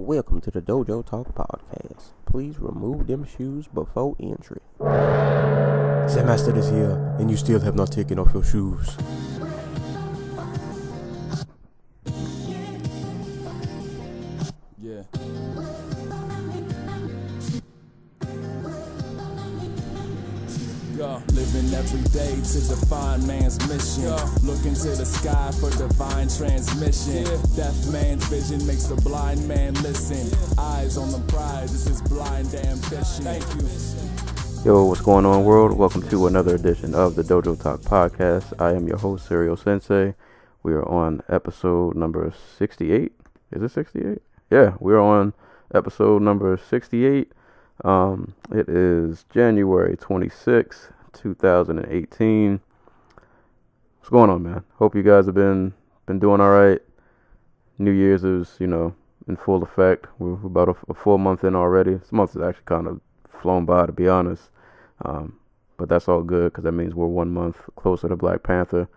Welcome to the Dojo Talk Podcast. Please remove them shoes before entry. Sam Master is here, and you still have not taken off your shoes. Yeah. Living every day to define man's mission. Looking to the sky for divine transmission. Deaf man's vision makes the blind man listen. Eyes on the prize, this is blind ambition. Thank you. Yo, what's going on, world? Welcome to another edition of the Dojo Talk Podcast. I am your host, Serial Sensei. We are on episode number 68. Is it 68? Yeah, we're on episode number 68. It is January 26th, 2018. What's going on, man? Hope you guys have been doing all right. New Year's is, in full effect. We're about a full month in already. This month has actually kind of flown by, to be honest. But that's all good because that means we're 1 month closer to Black Panther,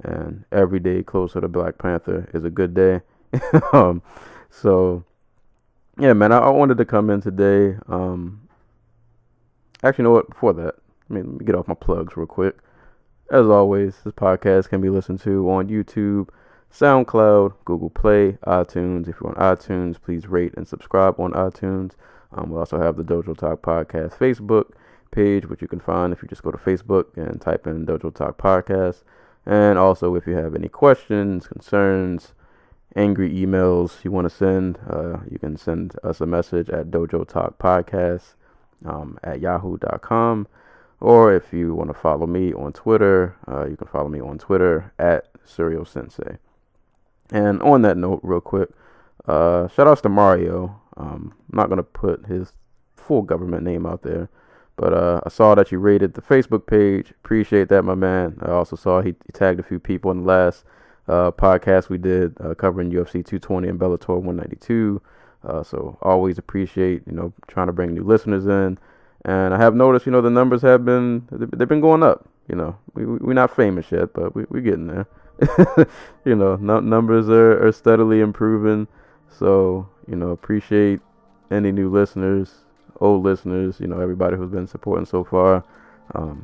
and every day closer to Black Panther is a good day. So yeah, man, I wanted to come in today. Actually, you know what? Before that, let me get off my plugs real quick. As always, this podcast can be listened to on YouTube, SoundCloud, Google Play, iTunes. If you're on iTunes, please rate and subscribe on iTunes. We also have the Dojo Talk Podcast Facebook page, which you can find if you just go to Facebook and type in Dojo Talk Podcast. And also, if you have any questions, concerns, angry emails you want to send, you can send us a message at Dojo Talk Podcast at yahoo.com. Or if you want to follow me on Twitter, you can follow me on Twitter at Serial Sensei. And on that note, real quick, shout outs to Mario. I'm not going to put his full government name out there, but I saw that you rated the Facebook page. Appreciate that, my man. I also saw he tagged a few people in the last podcast we did covering UFC 220 and Bellator 192. So always appreciate, trying to bring new listeners in. And I have noticed, the numbers they've been going up. We're not famous yet, but we're getting there. Numbers are steadily improving. So, appreciate any new listeners, old listeners, everybody who's been supporting so far. I've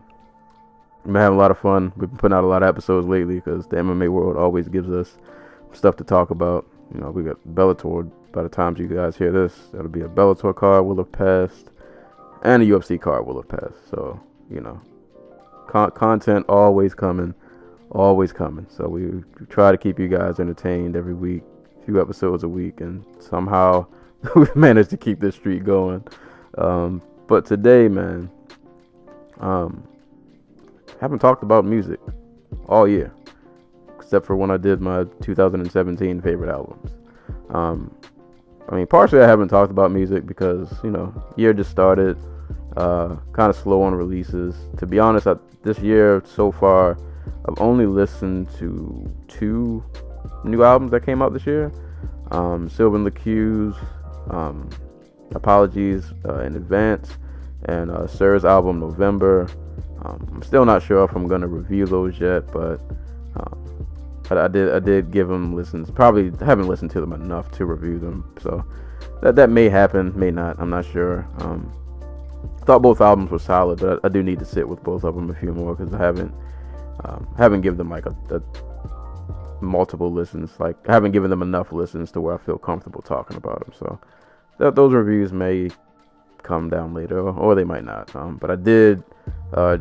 been having a lot of fun. We've been putting out a lot of episodes lately because the MMA world always gives us stuff to talk about. We got Bellator. By the time you guys hear this, that'll be a Bellator card will have passed, and a UFC card will have passed. So, content always coming. So we try to keep you guys entertained every week, a few episodes a week, and somehow we've managed to keep this streak going. But today, man, haven't talked about music all year, except for when I did my 2017 favorite albums. Partially I haven't talked about music because, year just started, kind of slow on releases. To be honest, this year so far, I've only listened to 2 new albums that came out this year. Sylvan LaCue's Apologies in Advance, and Sir's album November. I'm still not sure if I'm going to review those yet, but I did give them listens. Probably haven't listened to them enough to review them, so that may happen, may not. I'm not sure. Thought both albums were solid, but I do need to sit with both of them a few more because I haven't given them like a multiple listens. Like I haven't given them enough listens to where I feel comfortable talking about them. So those reviews may come down later, or they might not. But I did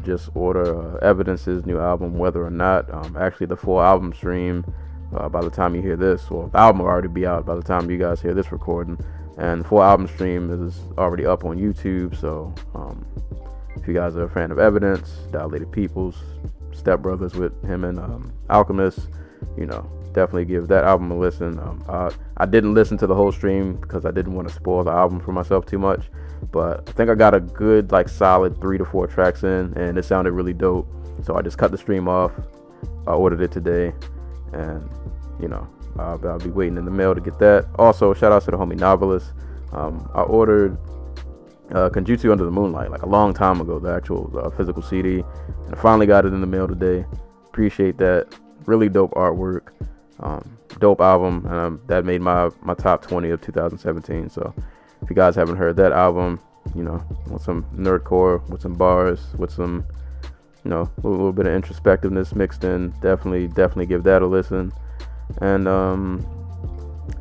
just order Evidence's new album, Whether or Not. Actually, the full album stream, by the time you hear this, well, the album will already be out by the time you guys hear this recording, and the full album stream is already up on YouTube. So if you guys are a fan of Evidence, Dilated Peoples, Step Brothers with him and Alchemist, definitely give that album a listen. I didn't listen to the whole stream because I didn't want to spoil the album for myself too much, but I think I got a good solid 3 to 4 tracks in, and it sounded really dope. So I just cut the stream off. I ordered it today, and I'll be waiting in the mail to get that. Also, shout out to the homie Novelist. I ordered Kenjutsu Under the Moonlight a long time ago, the actual physical CD, and I finally got it in the mail today. Appreciate that. Really dope artwork. dope album, and that made my top 20 of 2017. So if you guys haven't heard that album, you know, with some nerdcore, with some bars, with some, you know, a little bit of introspectiveness mixed in, definitely give that a listen. And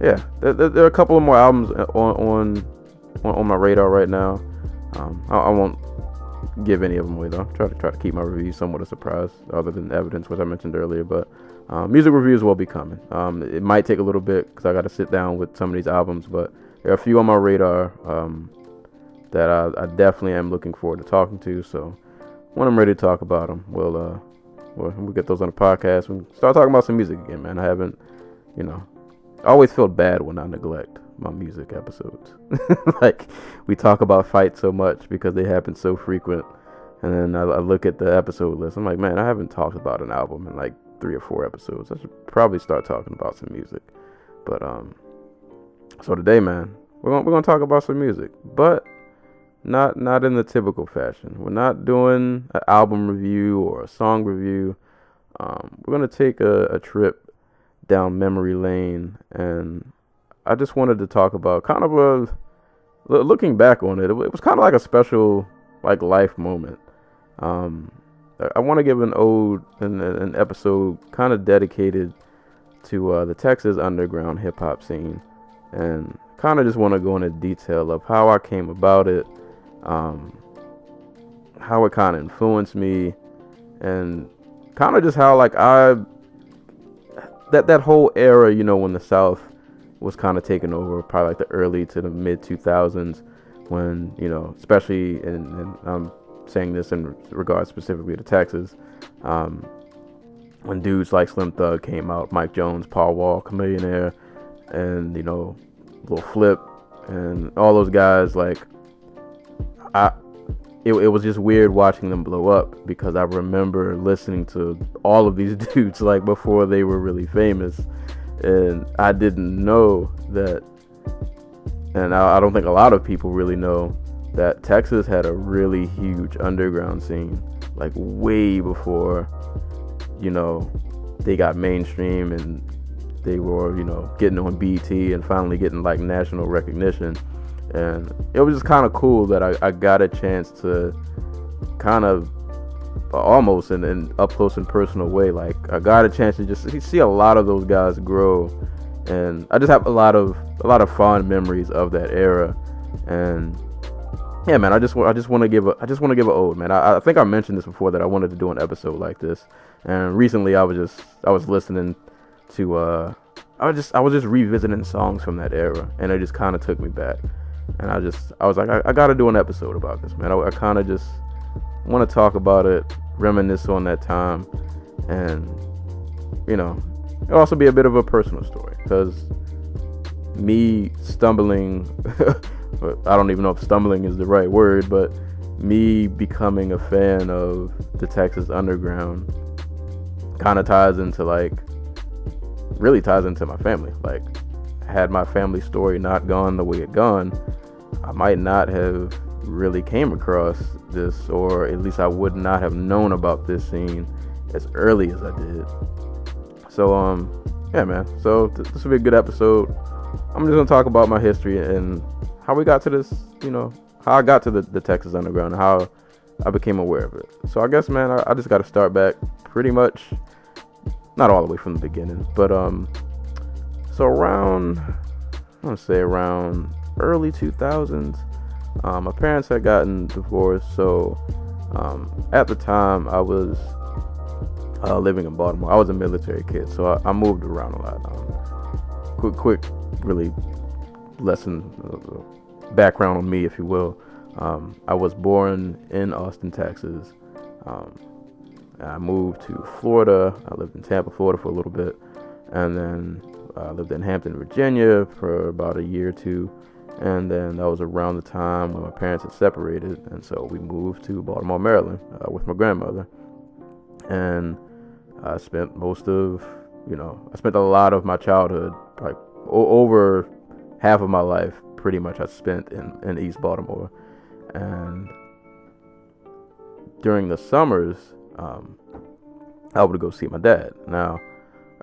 yeah, there are a couple of more albums on my radar right now. I won't give any of them away though. Try to keep my reviews somewhat a surprise, other than Evidence, which I mentioned earlier. But music reviews will be coming. It might take a little bit because I got to sit down with some of these albums, but there are a few on my radar that I definitely am looking forward to talking to. So when I'm ready to talk about them, we'll get those on the podcast. We start talking about some music again, man. I haven't, you know, I always feel bad when I neglect my music episodes. Like, we talk about fights so much because they happen so frequent, and then I look at the episode list. I'm like, man, I haven't talked about an album in like 3 or 4 episodes. I should probably start talking about some music. But so today, man, we're gonna talk about some music, but not in the typical fashion. We're not doing an album review or a song review. We're gonna take a trip down memory lane, and I just wanted to talk about kind of looking back on it. It was kind of like a special like life moment. I want to give an ode and an episode kind of dedicated to the Texas underground hip hop scene, and kind of just want to go into detail of how I came about it, how it kind of influenced me, and kind of just how like that whole era, you know, when the South was kind of taken over, probably like the early to the mid 2000s, when, you know, especially and I'm saying this in regards specifically to Texas, when dudes like Slim Thug came out, Mike Jones, Paul Wall, Chamillionaire, and, you know, Lil Flip, and all those guys, like, it was just weird watching them blow up, because I remember listening to all of these dudes like before they were really famous, and I didn't know that, and I don't think a lot of people really know that Texas had a really huge underground scene, like way before, you know, they got mainstream and they were, you know, getting on BT and finally getting like national recognition. And it was just kind of cool that I got a chance to kind of almost in an up close and personal way. Like, I got a chance to just see a lot of those guys grow, and I just have a lot of fond memories of that era. And yeah, man, I just want to give an ode, man. I think I mentioned this before, that I wanted to do an episode like this, and recently I was listening to I was just revisiting songs from that era, and it just kind of took me back. And I was like, I got to do an episode about this, man. I kind of just want to talk about it, reminisce on that time, and, you know, it'll also be a bit of a personal story, because me stumbling, I don't even know if stumbling is the right word, but me becoming a fan of the Texas underground kind of really ties into my family. Like, had my family story not gone the way it gone, I might not have really came across this, or at least I would not have known about this scene as early as I did. So yeah, man, so this will be a good episode. I'm just gonna talk about my history and how we got to this, you know, how I got to the Texas underground, and how I became aware of it. So I guess, man, I just got to start back pretty much, not all the way from the beginning, but so around early 2000s, my parents had gotten divorced. So at the time, I was living in Baltimore. I was a military kid, so I moved around a lot. Quick, really lesson, background on me, if you will. I was born in Austin, Texas. I moved to Florida. I lived in Tampa, Florida for a little bit, and then I lived in Hampton, Virginia for about a year or two, and then that was around the time when my parents had separated, and so we moved to Baltimore, Maryland, with my grandmother. And I spent a lot of my childhood, like over half of my life, pretty much I spent in East Baltimore. And during the summers, I would go see my dad. Now,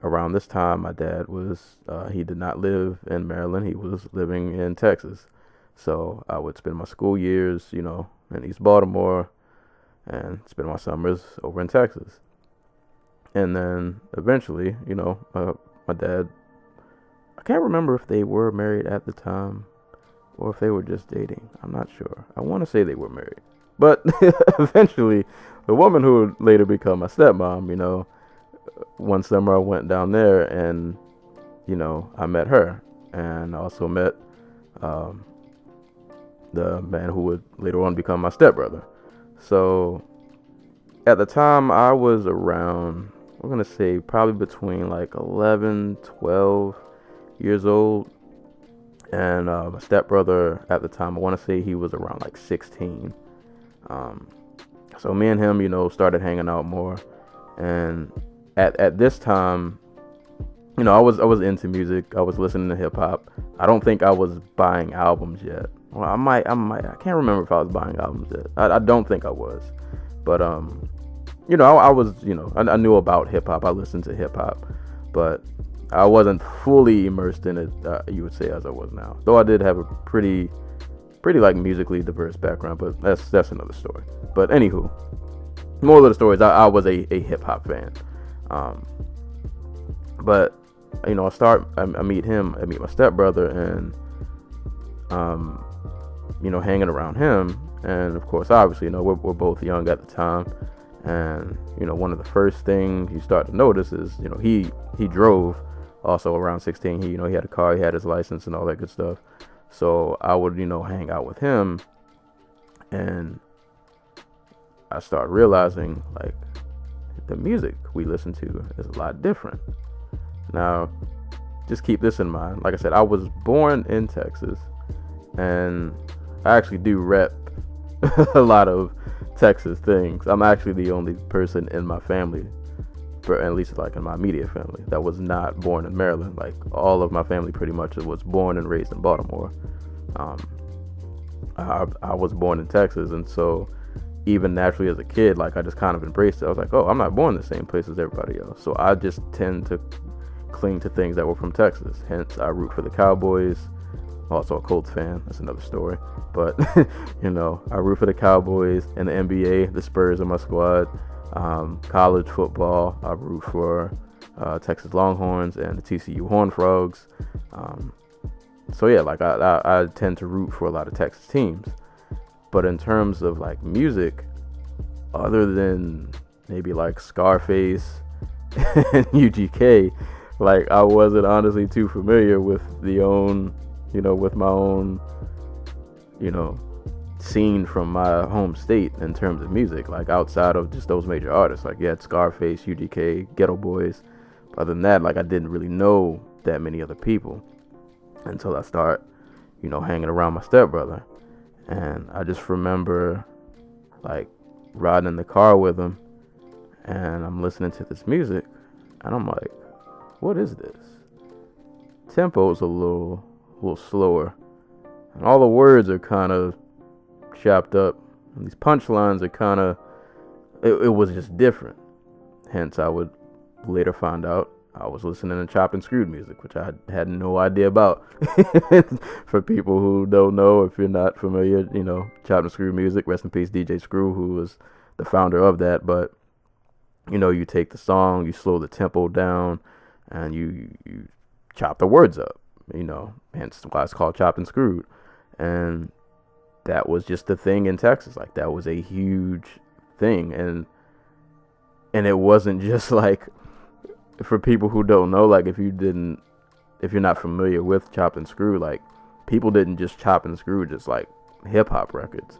around this time, my dad was, he did not live in Maryland. He was living in Texas. So I would spend my school years, you know, in East Baltimore and spend my summers over in Texas. And then eventually, you know, my dad, I can't remember if they were married at the time or if they were just dating. I'm not sure. I want to say they were married. But eventually, the woman who would later become my stepmom, you know, one summer I went down there and, you know, I met her. And I also met the man who would later on become my stepbrother. So at the time I was around, we're going to say probably between like 11, 12 years old. And my stepbrother at the time, I want to say he was around like 16. So me and him, you know, started hanging out more. And at this time, you know, I was into music. I was listening to hip hop. I don't think I was buying albums yet. Well, I might. I can't remember if I was buying albums yet. I don't think I was. But you know, I was. You know, I knew about hip hop. I listened to hip hop, but I wasn't fully immersed in it. You would say as I was now. Though I did have a pretty like musically diverse background. But that's another story. But anywho, moral of the story is I was a hip hop fan. But you know, I meet him. I meet my stepbrother, and you know, hanging around him, and of course, obviously, you know, we're both young at the time, and you know, one of the first things you start to notice is, you know, he drove, also around 16. He had a car, he had his license, and all that good stuff. So I would, you know, hang out with him, and I started realizing like the music we listen to is a lot different. Now, just keep this in mind. Like I said, I was born in Texas, and I actually do rep a lot of Texas things. I'm actually the only person in my family, at least like in my immediate family, that was not born in Maryland. Like all of my family pretty much was born and raised in Baltimore. I was born in Texas, and so even naturally as a kid, like I just kind of embraced it. I was like, oh, I'm not born in the same place as everybody else. So I just tend to cling to things that were from Texas. Hence, I root for the Cowboys. Also a Colts fan. That's another story. But, you know, I root for the Cowboys and the NBA. The Spurs are my squad. College football, I root for Texas Longhorns and the TCU Horned Frogs. So, yeah, like I tend to root for a lot of Texas teams. But in terms of, like, music, other than maybe, like, Scarface and UGK, like, I wasn't honestly too familiar with with my own, you know, scene from my home state in terms of music, like outside of just those major artists. Like, you had Scarface, UGK, Ghetto Boys. Other than that, like, I didn't really know that many other people until I start, you know, hanging around my stepbrother. And I just remember, like, riding in the car with him, and I'm listening to this music, and I'm like, what is this? Tempo's a little slower, and all the words are kind of chopped up, and these punchlines are kind of, it was just different. Hence, I would later find out I was listening to chopped and screwed music, which I had no idea about. For people who don't know, if you're not familiar, you know, chopped and screwed music, rest in peace DJ Screw, who was the founder of that. But, you know, you take the song, you slow the tempo down, and you chop the words up, you know, hence why it's called chopped and screwed. And that was just the thing in Texas. Like, that was a huge thing. And it wasn't just like, for people who don't know, like, if you're not familiar with chopped and screwed, like, people didn't just chop and screw just like hip hop records.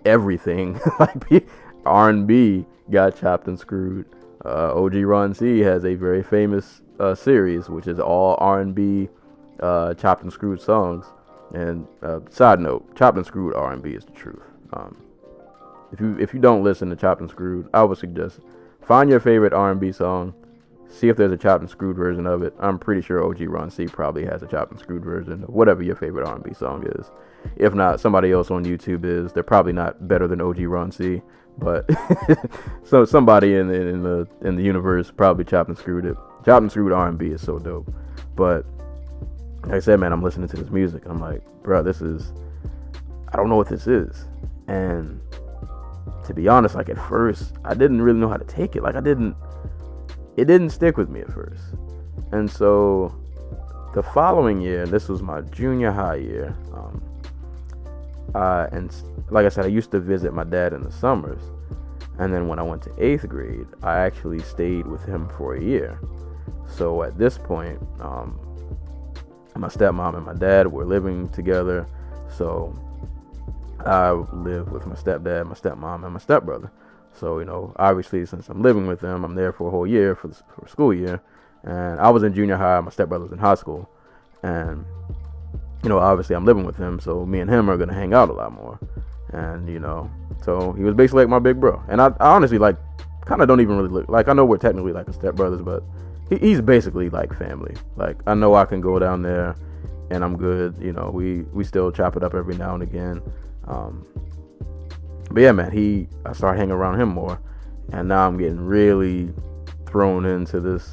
Everything, like R&B got chopped and screwed. OG Ron C has a very famous series, which is all R&B chopped and screwed songs. And side note, chopped and screwed R&B is the truth. If you don't listen to chopped and screwed, I would suggest find your favorite R&B song, see if there's a chopped and screwed version of it. I'm pretty sure OG Ron C probably has a chopped and screwed version of whatever your favorite R&B song is. If not, somebody else on YouTube is. They're probably not better than OG Ron C, but so somebody in the universe probably chopped and screwed it. Chopped and Screwed R&B is so dope. But like I said, man, I'm listening to this music and I'm like, bro, I don't know what this is. And to be honest, like at first, I didn't really know how to take it. Like it didn't stick with me at first. And so the following year, this was my junior high year, and like I said, I used to visit my dad in the summers. And then when I went to 8th grade, I actually stayed with him for a year. So at this point, my stepmom and my dad were living together. So I lived with my stepdad, my stepmom, and my stepbrother. So, obviously, since I'm living with them, I'm there for a whole year for school year. And I was in junior high, my stepbrother was in high school. And, obviously I'm living with him, so me and him are going to hang out a lot more. And, so he was basically like my big bro. And I honestly, kind of don't even really look, I know we're technically like a stepbrothers, but he's basically like family. Like, I know I can go down there and I'm good. We still chop it up every now and again. But yeah, man, I started hanging around him more. And now I'm getting really thrown into this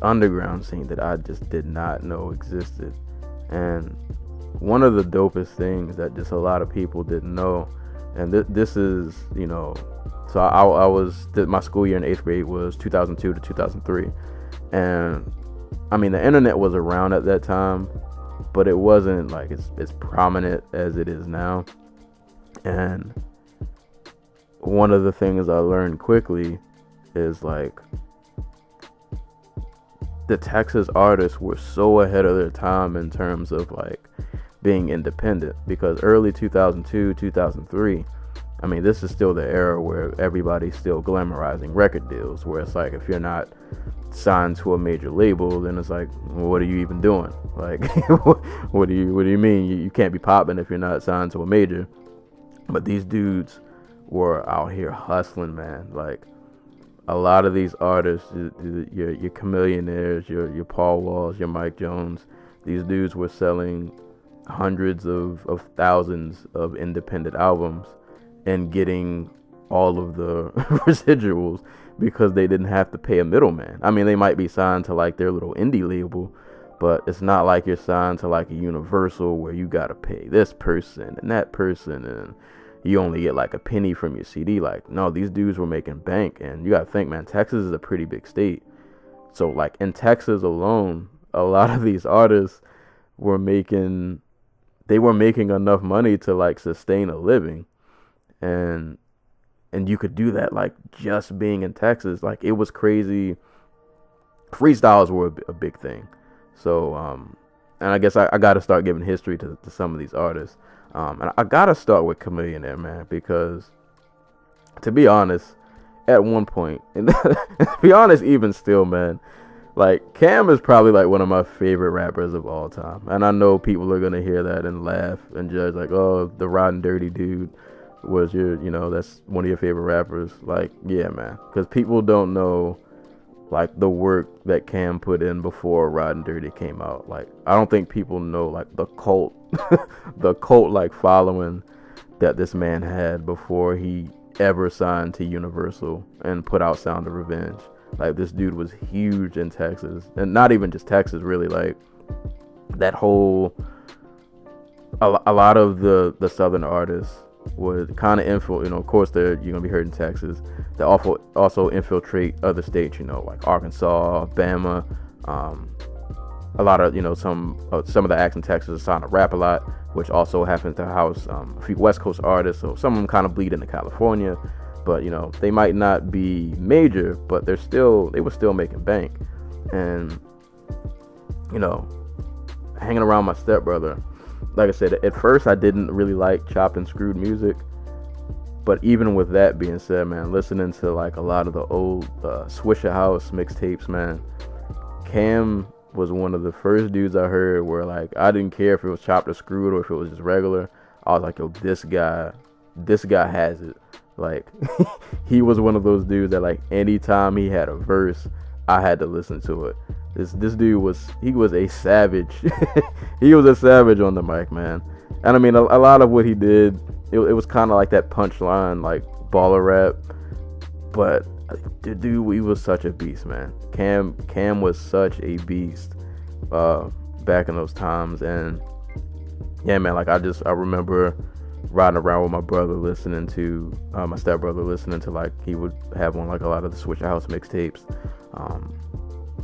underground scene that I just did not know existed. And one of the dopest things that just a lot of people didn't know, and this is, so my school year in 8th grade was 2002 to 2003. And I mean, the internet was around at that time, but it wasn't like as prominent as it is now. And one of the things I learned quickly is the Texas artists were so ahead of their time in terms of being independent, because early 2002, 2003, I mean, this is still the era where everybody's still glamorizing record deals, where it's like, if you're not signed to a major label, then it's like, well, what are you even doing? Like, what do you mean you can't be popping if you're not signed to a major? But these dudes were out here hustling, man. Like, a lot of these artists, your Chamillionaires, your Paul Walls, your Mike Jones, these dudes were selling hundreds of thousands of independent albums and getting all of the residuals because they didn't have to pay a middleman. I mean, they might be signed to their little indie label, but it's not like you're signed to a Universal where you gotta pay this person and that person and you only get a penny from your CD. No, these dudes were making bank. And you gotta think, man, Texas is a pretty big state. So in Texas alone, a lot of these artists were making enough money to sustain a living. And you could do that just being in Texas. It was crazy. Freestyles were a big thing. So and I guess I gotta start giving history to some of these artists. And I gotta start with Chamillionaire, man, because to be honest, at one point, and to be honest, even still, man, Cam is probably one of my favorite rappers of all time. And I know people are gonna hear that and laugh and judge oh, the Riding Dirty dude was that's one of your favorite rappers. Yeah, man, because people don't know the work that Cam put in before Riding Dirty came out. I don't think people know the cult the cult following that this man had before he ever signed to Universal and put out Sound of Revenge. This dude was huge in Texas, and not even just Texas, really. That whole a lot of the southern artists would kind of infiltrate, of course you're gonna be heard in Texas. They also infiltrate other states, Arkansas, Bama. A lot of some of the acts in Texas are starting to rap a lot, which also happens to house a few West Coast artists. So some of them kind of bleed into California, but they might not be major, but they were still making bank. And hanging around my stepbrother, like I said, at first I didn't really like chopped and screwed music, but even with that being said, man, listening to a lot of the old Swisher House mixtapes, man, Cam was one of the first dudes I heard where I didn't care if it was chopped or screwed or if it was just regular. I was like, yo, this guy has it. He was one of those dudes that anytime he had a verse, I had to listen to it. This dude was a savage. He was a savage on the mic, man. And I mean, a lot of what he did, it was kind of that punchline, baller rap. But dude, he was such a beast, man. Cam was such a beast back in those times. And yeah, man, like I remember riding around with my brother listening to my stepbrother listening to, like, he would have on like a lot of the Switch House mixtapes,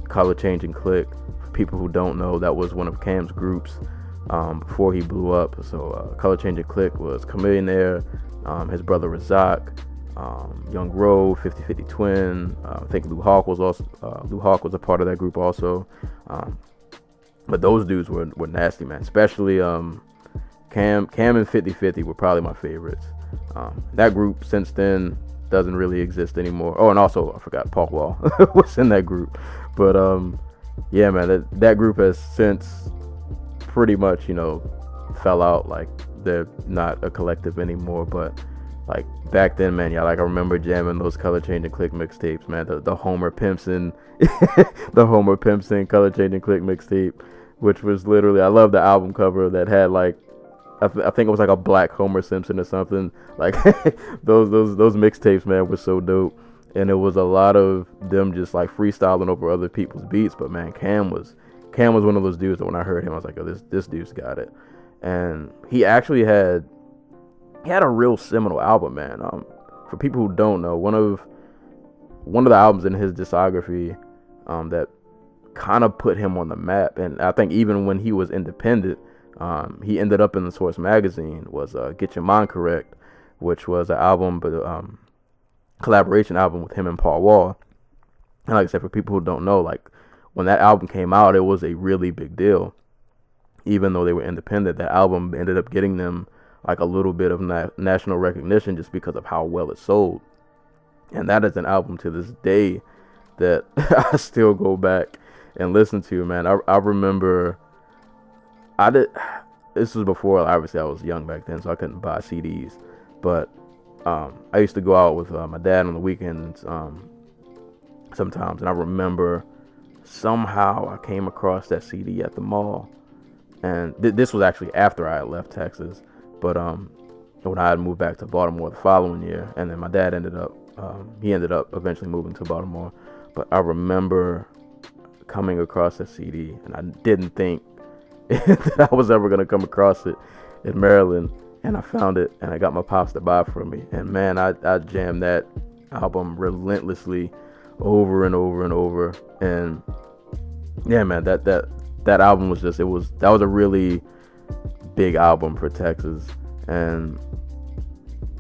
Color Changing Click. For people who don't know, that was one of Cam's groups before he blew up. So Color Changing Click was Chamillionaire, his brother Razak, Young Rowe, 50/50 Twin. I think Lou Hawk was a part of that group also. But those dudes were nasty, man. Especially Cam and 50/50 were probably my favorites. That group since then doesn't really exist anymore. Oh, and also I forgot Paul Wall was in that group. But yeah, man, that group has since pretty much, fell out. Like, they're not a collective anymore. But like back then, man, yeah, like I remember jamming those Color Changing Click mixtapes, man. The Homer Pimpson, the Homer Pimpson Color Changing Click mixtape, which was literally, I love the album cover that had like, I think it was like a black Homer Simpson or something. Like those mixtapes, man, were so dope. And it was a lot of them just like freestyling over other people's beats. But man, Cam was one of those dudes that when I heard him, I was like, oh, this dude's got it. And he actually had a real seminal album, man. For people who don't know, one of the albums in his discography that kind of put him on the map, and I think even when he was independent, he ended up in the Source magazine, was Get Your Mind Correct, which was an album, but collaboration album with him and Paul Wall. And like I said, for people who don't know, like when that album came out, it was a really big deal. Even though they were independent, that album ended up getting them like a little bit of national recognition just because of how well it sold. And that is an album to this day that I still go back and listen to, man. I remember this was before, obviously I was young back then, so I couldn't buy CDs, but I used to go out with my dad on the weekends sometimes, and I remember somehow I came across that CD at the mall, and this was actually after I had left Texas, but when I had moved back to Baltimore the following year, and then my dad ended up eventually moving to Baltimore. But I remember coming across that CD, and I didn't think that I was ever going to come across it in Maryland, and I found it, and I got my pops to buy it for me. And man, I jammed that album relentlessly over and over and over. And yeah, man, that album was that was a really big album for Texas. And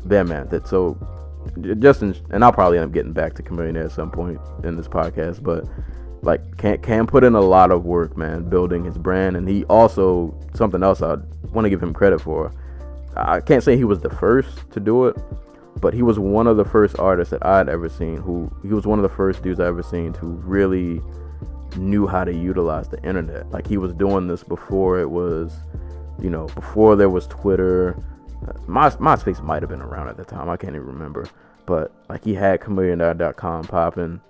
yeah, man, and I'll probably end up getting back to Chamillionaire at some point in this podcast, but like Cam put in a lot of work, man, building his brand. And he also, something else I want to give him credit for, I can't say he was the first to do it, but he was one of the first artists that I'd ever seen he was one of the first dudes I ever seen who really knew how to utilize the internet. Like, he was doing this before it was, before there was Twitter. MySpace might have been around at the time, I can't even remember, but like he had Chamillionaire.com popping.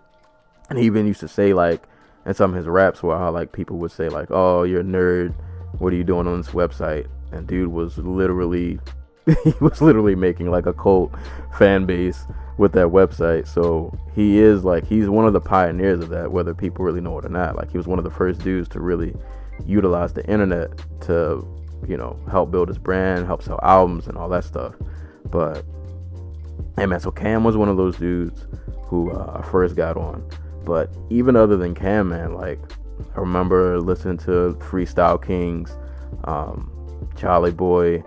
And he even used to say, like, in some of his raps, where how like people would say like, oh, you're a nerd, what are you doing on this website? And dude was literally making like a cult fan base with that website. So he's one of the pioneers of that, whether people really know it or not. Like, he was one of the first dudes to really utilize the internet to, help build his brand, help sell albums and all that stuff. But hey, man, so Cam was one of those dudes who I first got on. But even other than Cam, man, like, I remember listening to Freestyle Kings, Charlie Boy,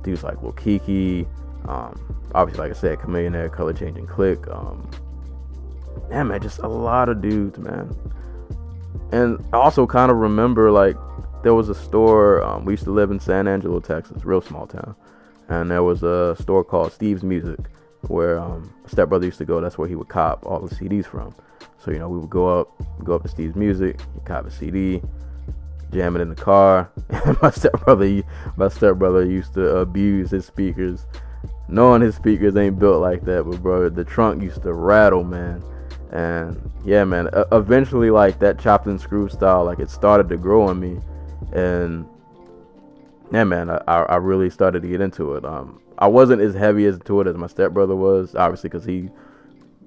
dudes like Lil Kiki, obviously, like I said, Chamillionaire, Color Changing Click, yeah, man, just a lot of dudes, man. And I also kind of remember, like, there was a store, we used to live in San Angelo, Texas, real small town, and there was a store called Steve's Music, where stepbrother used to go. That's where he would cop all the CDs from. So we would go up to Steve's Music, cop a CD, jam it in the car. And my stepbrother used to abuse his speakers, knowing his speakers ain't built like that. But bro, the trunk used to rattle, man. And yeah, man, eventually, like, that chopped and screw style, like, it started to grow on me. And yeah, man, I really started to get into it. I wasn't as heavy into it as my stepbrother was, obviously, because he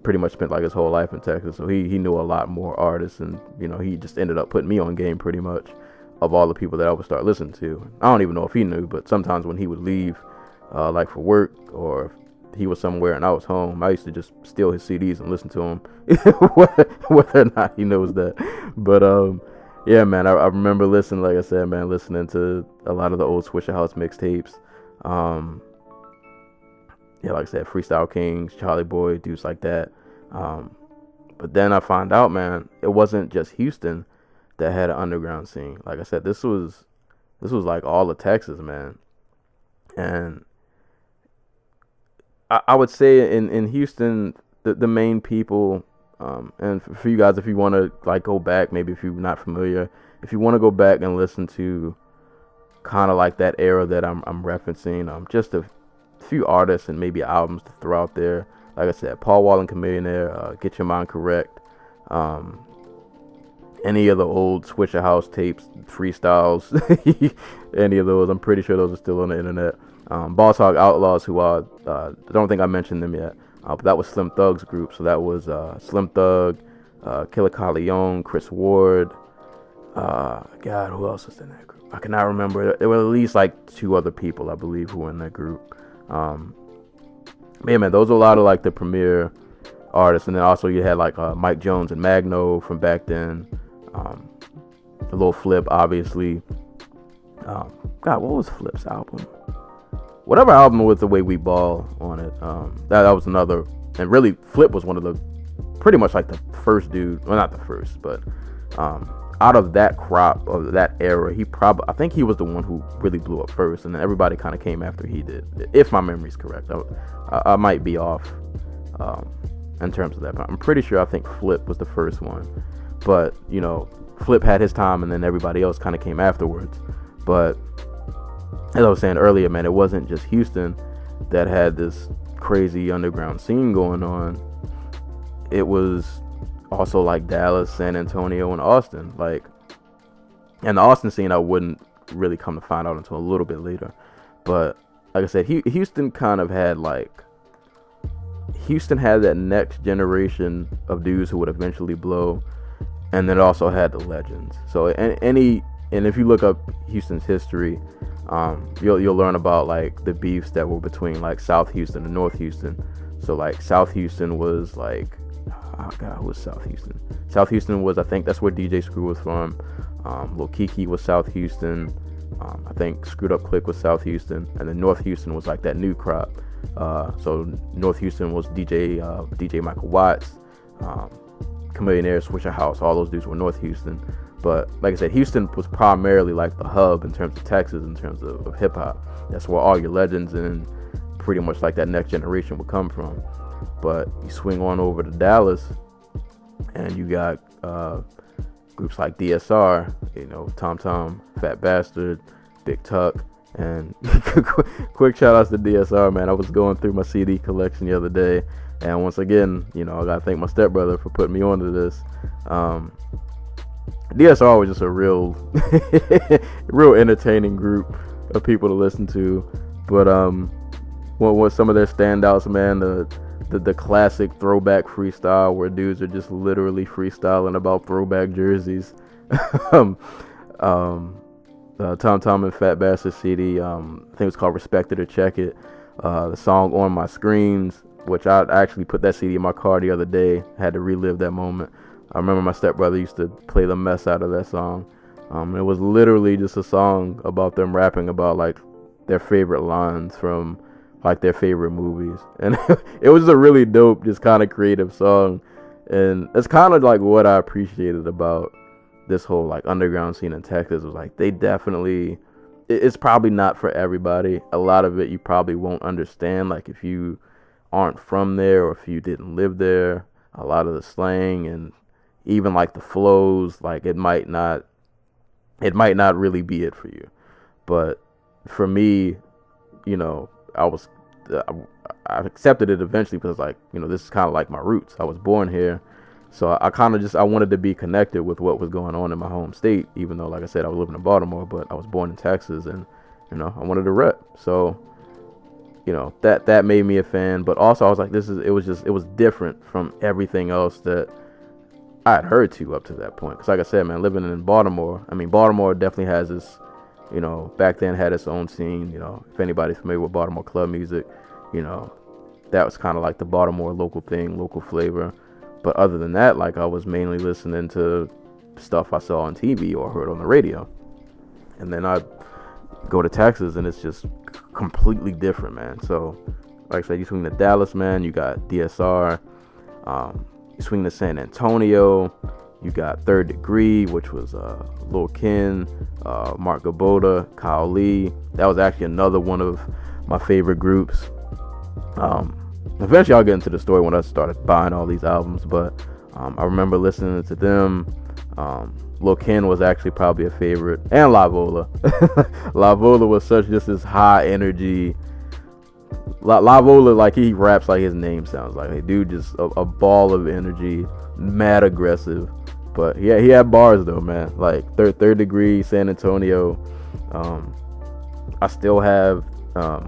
pretty much spent like his whole life in Texas, so he knew a lot more artists, and he just ended up putting me on game pretty much of all the people that I would start listening to. I don't even know if he knew, but sometimes when he would leave, like for work, or if he was somewhere and I was home, I used to just steal his CDs and listen to them, whether or not he knows that. But yeah, man, I remember listening, like I said, man, listening to a lot of the old Swisher House mixtapes. Yeah, like I said, Freestyle Kings, Charlie Boy, dudes like that. But then I found out, man, it wasn't just Houston that had an underground scene. Like I said, this was like all of Texas, man. And I would say in Houston, the main people, and for you guys, if you want to like go back, maybe if you're not familiar, if you want to go back and listen to kind of like that era that I'm referencing, just a few artists and maybe albums to throw out there. Like I said, Paul Wall and Chamillionaire, Get Your Mind Correct, any of the old Swisher House tapes, freestyles, any of those. I'm pretty sure those are still on the internet. Boss Hog Outlaws, who I don't think I mentioned them yet, but that was Slim Thug's group. So that was Slim Thug, Killer Leon, Chris Ward. God, who else was in that group? I cannot remember. There were at least like 2 other people, I believe, who were in that group. Yeah, man, those are a lot of like the premier artists, and then also you had like Mike Jones and Magno from back then. A little Flip, obviously. God, what was Flip's album? Whatever album with The Way We Ball on it. That was another, and really Flip was one of the pretty much like the first dude. Well, not the first, but out of that crop of that era, I think he was the one who really blew up first, and then everybody kind of came after he did, if my memory's correct. I might be off in terms of that, but I'm pretty sure I think Flip was the first one. But Flip had his time, and then everybody else kind of came afterwards. But as I was saying earlier, man, it wasn't just Houston that had this crazy underground scene going on. It was also like Dallas, San Antonio, and Austin. And the Austin scene I wouldn't really come to find out until a little bit later. But like I said, Houston kind of had that next generation of dudes who would eventually blow, and then it also had the legends. So and if you look up Houston's history, you'll learn about like the beefs that were between like South Houston and North Houston. So like South Houston was like, oh God, who was South Houston? South Houston was, I think that's where DJ Screw was from. Lil Kiki was South Houston. I think Screwed Up Click was South Houston, and then North Houston was like that new crop. So North Houston was DJ Michael Watts, Chamillionaire, Swisher House. All those dudes were North Houston. But like I said, Houston was primarily like the hub in terms of Texas, in terms of hip hop. That's where all your legends and pretty much like that next generation would come from. But you swing on over to Dallas, and you got groups like DSR, Tom Tom, Fat Bastard, Big Tuck, and quick shout outs to DSR, man. I was going through my CD collection the other day, and once again, I gotta thank my stepbrother for putting me onto this. DSR was just a real entertaining group of people to listen to. But what some of their standouts, man, the classic throwback freestyle where dudes are just literally freestyling about throwback jerseys. Tom Tom and Fat Bastard CD, I think it was called Respect It or Check It. The song On My Screens, which I actually put that CD in my car the other day. I had to relive that moment. I remember my stepbrother used to play the mess out of that song. It was literally just a song about them rapping about like their favorite lines from like their favorite movies, and it was a really dope, just kind of creative song. And it's kind of like what I appreciated about this whole like underground scene in Texas was like they definitely, it's probably not for everybody. A lot of it you probably won't understand, like if you aren't from there or if you didn't live there. A lot of the slang and even like the flows, like it might not really be it for you. But for me, I accepted it eventually because like, this is kind of like my roots. I was born here. So I kind of I wanted to be connected with what was going on in my home state, even though, like I said, I was living in Baltimore, but I was born in Texas, and, I wanted to rep. So that made me a fan. But also I was like, it was different from everything else that I had heard up to that point. Because like I said, man, living in Baltimore, I mean, Baltimore definitely has this, back then had its own scene. If anybody's familiar with Baltimore club music, that was kind of like the Baltimore local thing, local flavor. But other than that, like, I was mainly listening to stuff I saw on TV or heard on the radio. And then I go to Texas and it's just completely different, man. So like I said, you swing to Dallas, man, you got DSR. You swing to San Antonio, you got Third Degree, which was Lil Ken, Mark Gaboda, Kyle Lee. That was actually another one of my favorite groups. Eventually I'll get into the story when I started buying all these albums, but I remember listening to them. Lil Ken was actually probably a favorite, and Lavola. Lavola was such just this high energy. Lavola, like, he raps like his name sounds like. Hey, dude, just a ball of energy, mad aggressive. But yeah, he had bars though, man. Like Third Degree, San Antonio. I still have I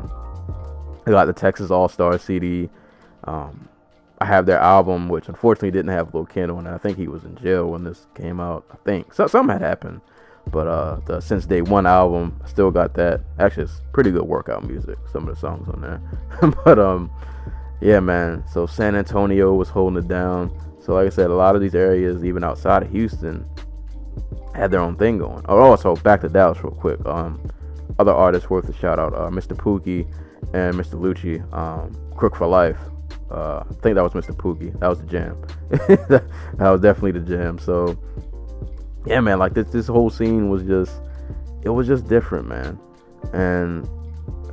got the Texas All Star CD. I have their album, which unfortunately didn't have Lil Ken on it. I think he was in jail when this came out. I think something had happened. But the Since Day One album, I still got that. Actually, it's pretty good workout music, some of the songs on there. But yeah, man. So San Antonio was holding it down. So like I said, a lot of these areas, even outside of Houston, had their own thing going. Oh, so back to Dallas real quick. Other artists worth a shout out: Mr. Pookie and Mr. Lucci-Crook For Life. I think that was Mr. Pookie. That was the jam. That was definitely the jam. So yeah, man, like this whole scene was just different, man. And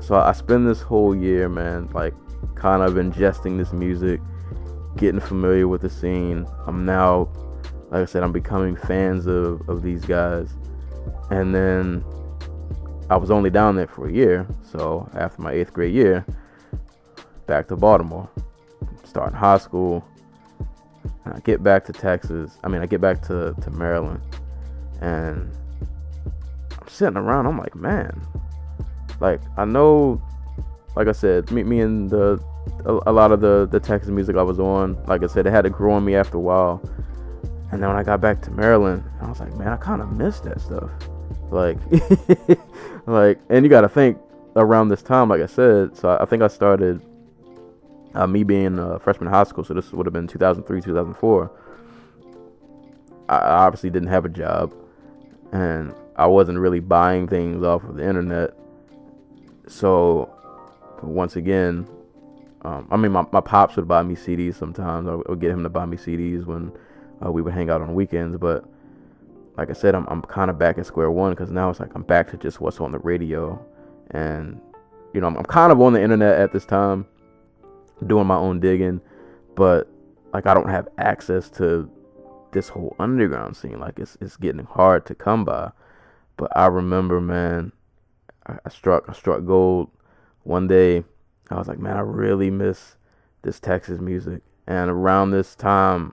so I spend this whole year, man, like kind of ingesting this music, getting familiar with the scene. I'm now, like I said, I'm becoming fans of these guys. And then I was only down there for a year. So after my 8th grade year, back to Baltimore, starting high school, and I get back to Texas. I get back to Maryland, and I'm sitting around. I'm like, man, like, I know, like I said, me and a lot of the Texas music I was on, like I said, it had to grow on me after a while. And then when I got back to Maryland, I was like, man, I kind of missed that stuff. Like, and you got to think around this time, like I said, so I think I started. Me being a freshman in high school, so this would have been 2003, 2004. I obviously didn't have a job, and I wasn't really buying things off of the internet. So, once again, my pops would buy me CDs sometimes. I would get him to buy me CDs when we would hang out on weekends. But like I said, I'm kind of back at square one, because now it's like I'm back to just what's on the radio, and I'm kind of on the internet at this time, doing my own digging, but like I don't have access to this whole underground scene. Like it's getting hard to come by. But I remember, man, I struck gold one day. I was like, man, I really miss this Texas music. And around this time,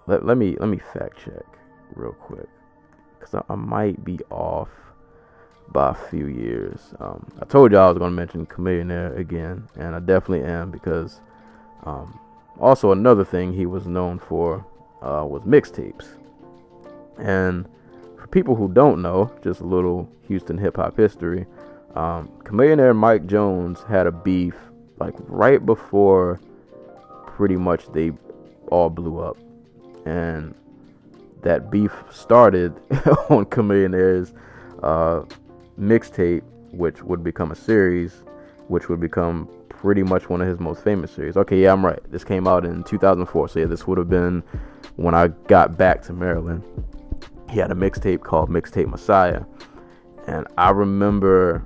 let me fact check real quick, because I might be off by a few years. I told y'all I was going to mention Chamillionaire again, and I definitely am, because also another thing he was known for was mixtapes. And for people who don't know, just a little Houston hip-hop history, Chamillionaire and Mike Jones had a beef like right before pretty much they all blew up. And that beef started on Chamillionaire's mixtape, which would become a series, which would become pretty much one of his most famous series. Okay, yeah, I'm right. This came out in 2004, so yeah, this would have been when I got back to Maryland. He had a mixtape called Mixtape Messiah, and I remember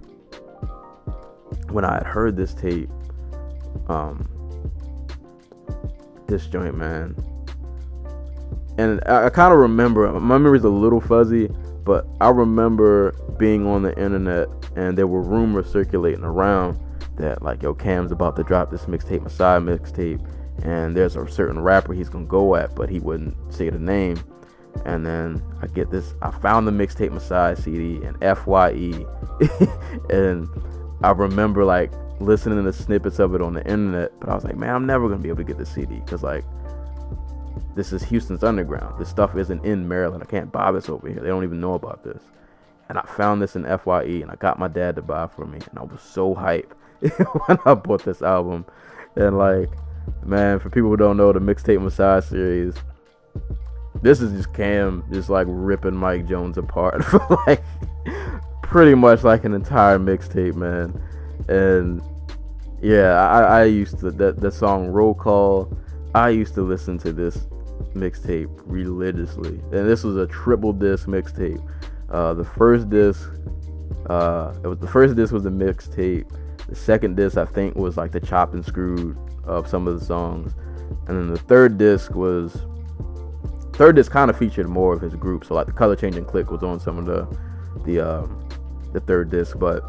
when I had heard this tape, this joint, man, and I kind of remember, my memory's a little fuzzy, but I remember being on the internet and there were rumors circulating around that, like, yo, Cam's about to drop this Mixtape Messiah mixtape, and there's a certain rapper he's gonna go at, but he wouldn't say the name. And then I found the Mixtape Messiah CD and FYE, and I remember like listening to snippets of it on the internet, but I was like, man, I'm never gonna be able to get the CD because like this is Houston's underground. This stuff isn't in Maryland. I can't buy this over here. They don't even know about this. And I found this in FYE, and I got my dad to buy it for me, and I was so hype when I bought this album. And like, man, for people who don't know, the Mixtape Messiah series, this is just Cam just like ripping Mike Jones apart for like pretty much like an entire mixtape, man. And yeah, I used to the song Roll Call. I used to listen to this mixtape religiously, and this was a triple disc mixtape. The first disc was the mixtape. The second disc I think was like the chopped and screwed of some of the songs, and then the third disc kind of featured more of his group. So like the Color Changing Click was on some of the third disc. But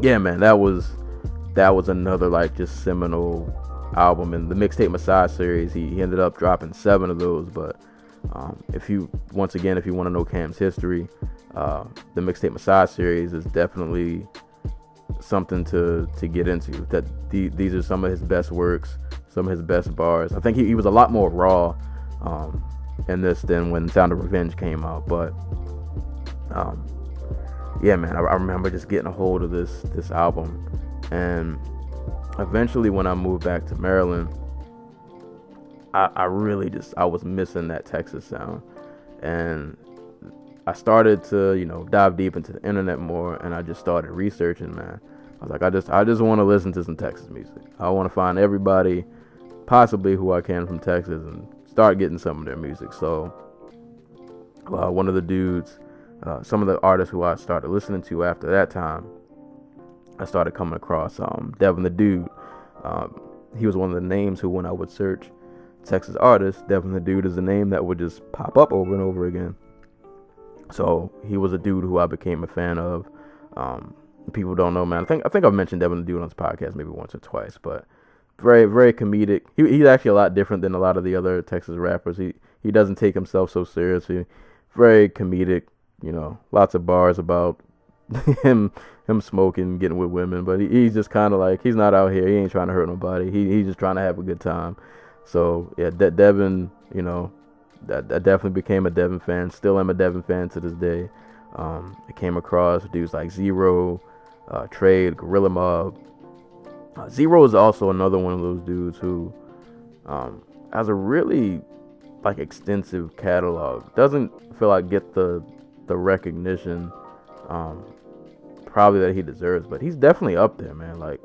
yeah, man, that was another like just seminal album. In the Mixtape Messiah series, he ended up dropping 7 of those. But if you want to know Cam's history, the Mixtape Messiah series is definitely something to get into. That these are some of his best works, some of his best bars. I think he was a lot more raw in this than when Sound of Revenge came out. But yeah, man, I remember just getting a hold of this album, and eventually when I moved back to Maryland, I was missing that Texas sound, and I started to dive deep into the internet more, and I just started researching, man. I was like, I just want to listen to some Texas music. I want to find everybody possibly who I can from Texas and start getting some of their music. So one of the dudes, some of the artists who I started listening to after that time, I started coming across Devin the Dude. He was one of the names who, when I would search Texas artists, Devin the Dude is a name that would just pop up over and over again. So he was a dude who I became a fan of. People don't know, man. I think I've mentioned Devin the Dude on this podcast maybe once or twice, but very, very comedic. He's actually a lot different than a lot of the other Texas rappers. He doesn't take himself so seriously. Very comedic, lots of bars about him smoking, getting with women, but he's just kind of like, he's not out here. He ain't trying to hurt nobody. He's just trying to have a good time. So yeah, Devin, I definitely became a Devin fan. Still am a Devin fan to this day. I came across dudes like Zero, Trae, Gorilla Mob. Zero is also another one of those dudes who has a really like extensive catalog. Doesn't feel like get the recognition probably that he deserves, but he's definitely up there, man. Like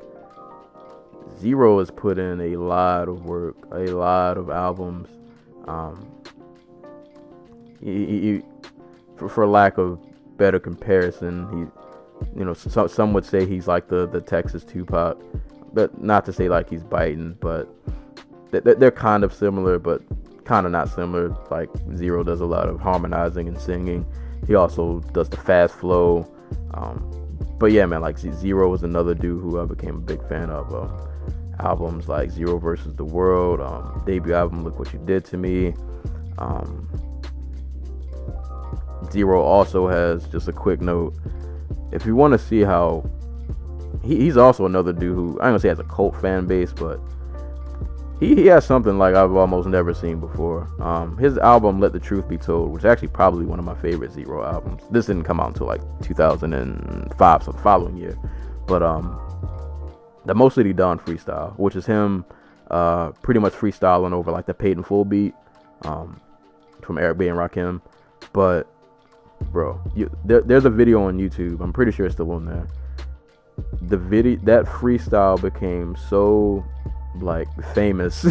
Zero has put in a lot of work, a lot of albums. For lack of better comparison, some would say he's like the Texas Tupac, but not to say like he's biting, but they're kind of similar, but kind of not similar. Like Zero does a lot of harmonizing and singing. He also does the fast flow. But yeah, man, like Zero was another dude who I became a big fan of. Albums like Zero versus the World, debut album Look What You Did to Me. Zero also has, just a quick note, if you want to see how he's also another dude who I ain't gonna say has a cult fan base, but he has something like I've almost never seen before. His album Let the Truth Be Told, which is actually probably one of my favorite Zero albums. This didn't come out until like 2005, so the following year. But the Mostly Done freestyle, which is him pretty much freestyling over like the Paid in Full beat from Eric B and Rakim. But bro, there's a video on YouTube, I'm pretty sure it's still on there. That freestyle became so like famous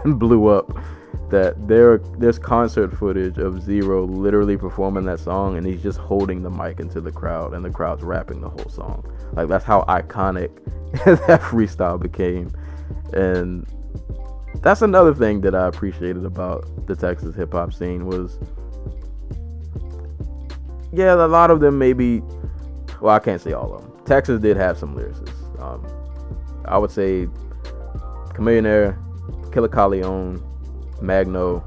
and blew up that there's concert footage of Zero literally performing that song, and he's just holding the mic into the crowd and the crowd's rapping the whole song. Like, that's how iconic that freestyle became. And that's another thing that I appreciated about the Texas hip-hop scene was, yeah, a lot of them maybe, well, I can't say all of them. Texas did have some lyricists. I would say Chamillionaire, Killer Calione, Magno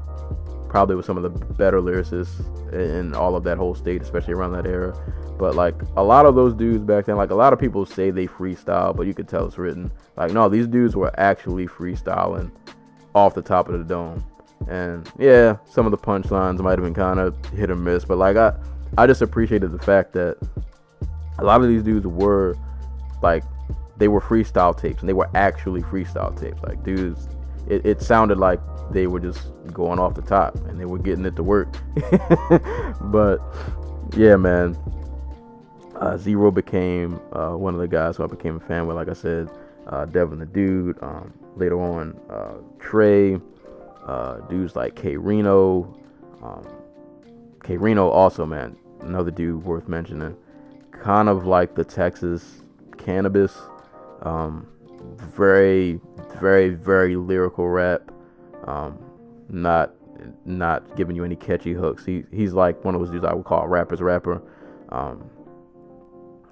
probably was some of the better lyricists in all of that whole state, especially around that era. But like a lot of those dudes back then, like a lot of people say they freestyle, but you could tell it's written. Like no, these dudes were actually freestyling off the top of the dome. And yeah, some of the punchlines might have been kind of hit or miss, but like I just appreciated the fact that a lot of these dudes were like, they were freestyle tapes, and they were actually freestyle tapes. Like dudes, it sounded like they were just going off the top and they were getting it to work. But yeah, man, Zero became one of the guys who I became a fan with. Like I said, Devin the Dude, later on Trae, dudes like K Reno. K Reno also, man, another dude worth mentioning. Kind of like the Texas Cannabis. Very, very, very lyrical rap. Not giving you any catchy hooks. He's like one of those dudes I would call a rapper's rapper.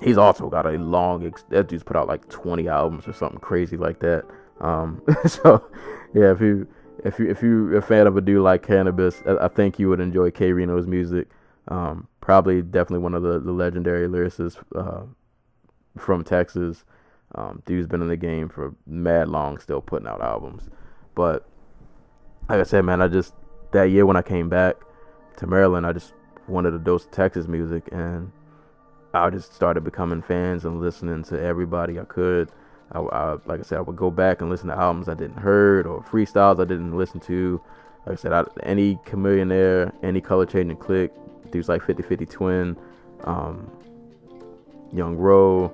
He's also got a long, that dude's put out like 20 albums or something crazy like that. So yeah, if you're a fan of a dude like Cannabis, I think you would enjoy K Reno's music. Probably definitely one of the legendary lyricists from Texas. Dude's been in the game for mad long, still putting out albums. But like I said, man, that year when I came back to Maryland, I just wanted a dose of Texas music, and I just started becoming fans and listening to everybody I could. I like I said, I would go back and listen to albums I didn't heard or freestyles I didn't listen to. Like I said, any Chamillionaire, any Color Changing Click, dudes like 50/50 Twin, Young Roe,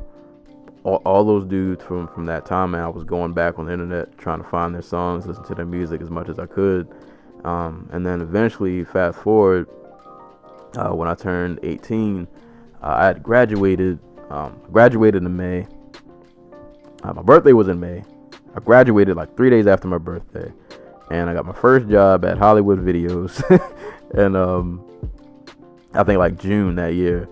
all those dudes from that time, man. I was going back on the internet trying to find their songs, listen to their music as much as I could. And then eventually, fast forward, when I turned 18, I had graduated in May. My birthday was in May. I graduated like 3 days after my birthday, and I got my first job at Hollywood Videos, and I think like June that year.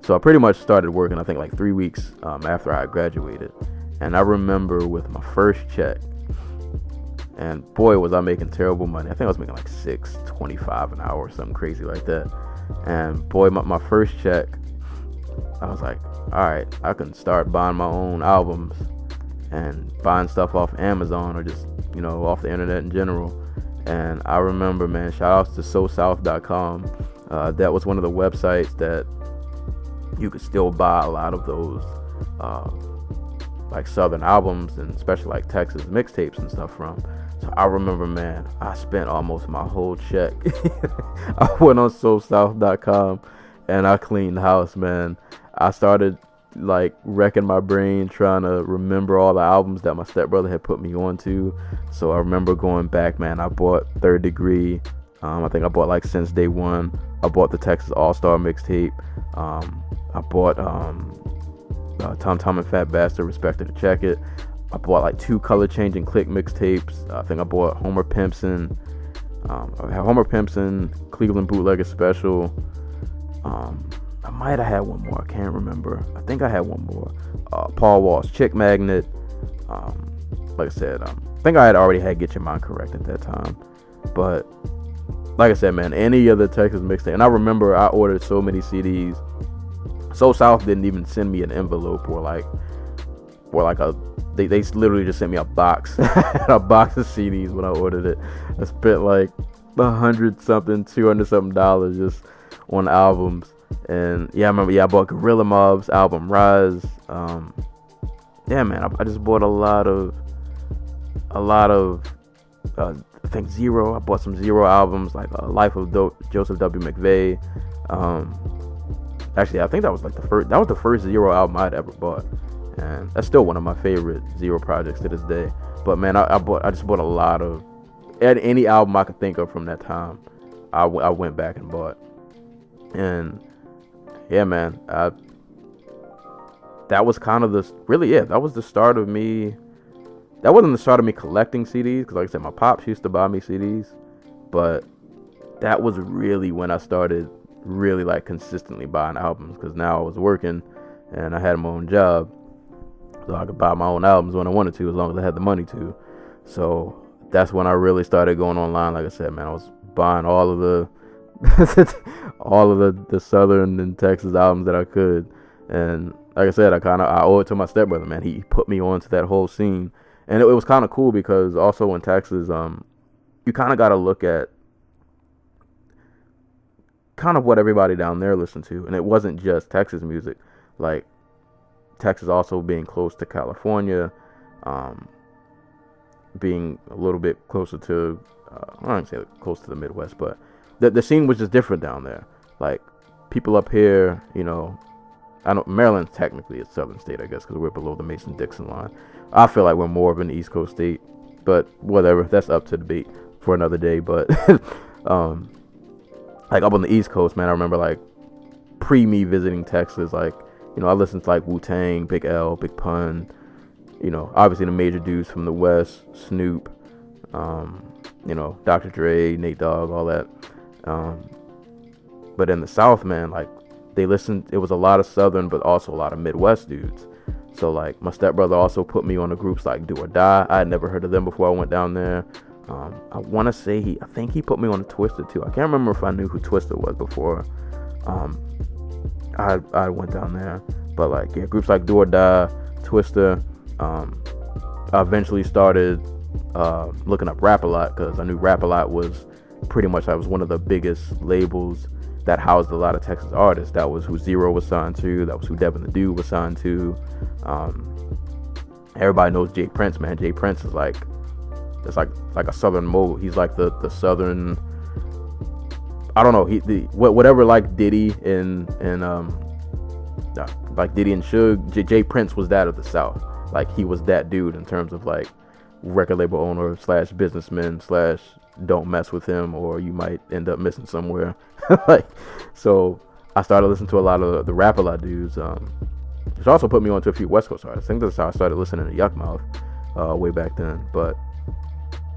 So I pretty much started working, I think like 3 weeks after I graduated. And I remember with my first check, and boy was I making terrible money. I think I was making like $6.25 an hour or something crazy like that. And boy, my first check, I was like, all right, I can start buying my own albums and buying stuff off Amazon or just, off the internet in general. And I remember, man, shout outs to SoSouth.com. That was one of the websites that you could still buy a lot of those like Southern albums, and especially like Texas mixtapes and stuff from. So I remember, man, I spent almost my whole check. I went on SoSouth.com and I cleaned house, man. I started like wrecking my brain trying to remember all the albums that my stepbrother had put me onto. So I remember going back, man. I bought Third Degree. I think I bought like Since Day One. I bought the Texas All-Star mixtape. I bought Tom Tom and Fat Bastard, Respected to Check It. I bought like 2 Color Changing Click mixtapes. I think I bought Homer Pimpson. I had Homer Pimpson, Cleveland Bootlegger Special. I might have had one more. I can't remember. I think I had one more. Paul Wall's Chick Magnet. Like I said, I think I had already had Get Your Mind Correct at that time. But like I said, man, any other Texas mixtape. And I remember I ordered so many CDs. So South didn't even send me an envelope or like a. They literally just sent me a box, a box of CDs when I ordered it. I spent like $100 something, $200 something just on albums. And yeah, I remember. I bought Gorilla Mob's album Rise. Yeah, man, I just bought a lot of. I think Zero. I bought some Zero albums like Life of Joseph W. McVeigh. Actually, I think that was like the first. That was the first Zero album I'd ever bought, and that's still one of my favorite Zero projects to this day. But man, I just bought a lot of any album I could think of from that time. I went back and bought, and yeah, man, that was kind of that was the start of me. That wasn't the start of me collecting CDs, because like I said, my pops used to buy me CDs, but that was really when I started really like consistently buying albums, because now I was working and I had my own job, so I could buy my own albums when I wanted to, as long as I had the money to. So that's when I really started going online. Like I said, man, I was buying all of all of the Southern and Texas albums that I could. And like I said, I owe it to my stepbrother, man. He put me onto that whole scene, and it was kind of cool because also in Texas, you kind of got to look at kind of what everybody down there listened to, and it wasn't just Texas music. Like Texas also being close to California, being a little bit closer to, I don't say close to the Midwest, but the scene was just different down there. Like people up here, you know, Maryland's technically a southern state, I guess, because we're below the Mason-Dixon line. I feel like we're more of an East Coast state, but whatever, that's up to debate for another day. But like up on the East Coast, man, I remember like me visiting Texas, like, you know, I listened to like Wu-Tang, Big L, Big Pun, you know, obviously the major dudes from the West, Snoop, you know, Dr. Dre, Nate Dogg, all that. But in the South, man, like they listened, it was a lot of Southern, but also a lot of Midwest dudes. So like my stepbrother also put me on the groups like Do or Die. I had never heard of them before I went down there. I want to say I think he put me on Twisted too. I can't remember if I knew who Twisted was before I went down there. But like, yeah, groups like Do or Die, Twister. I eventually started looking up Rap-A-Lot because I knew Rap-A-Lot was pretty much, that was one of the biggest labels that housed a lot of Texas artists. That was who Zero was signed to. That was who Devin the Dude was signed to. Everybody knows Jay Prince, man. Jay Prince is like, it's like a Southern mode. He's like the Southern, I don't know, whatever, like Diddy and like Diddy and Suge, Jay Prince was that of the South. Like he was that dude in terms of like record label owner / businessman / don't mess with him or you might end up missing somewhere. Like, so I started listening to a lot of the Rap-A-Lot dudes, which also put me onto a few West Coast artists. I think that's how I started listening to Yuck Mouth way back then. But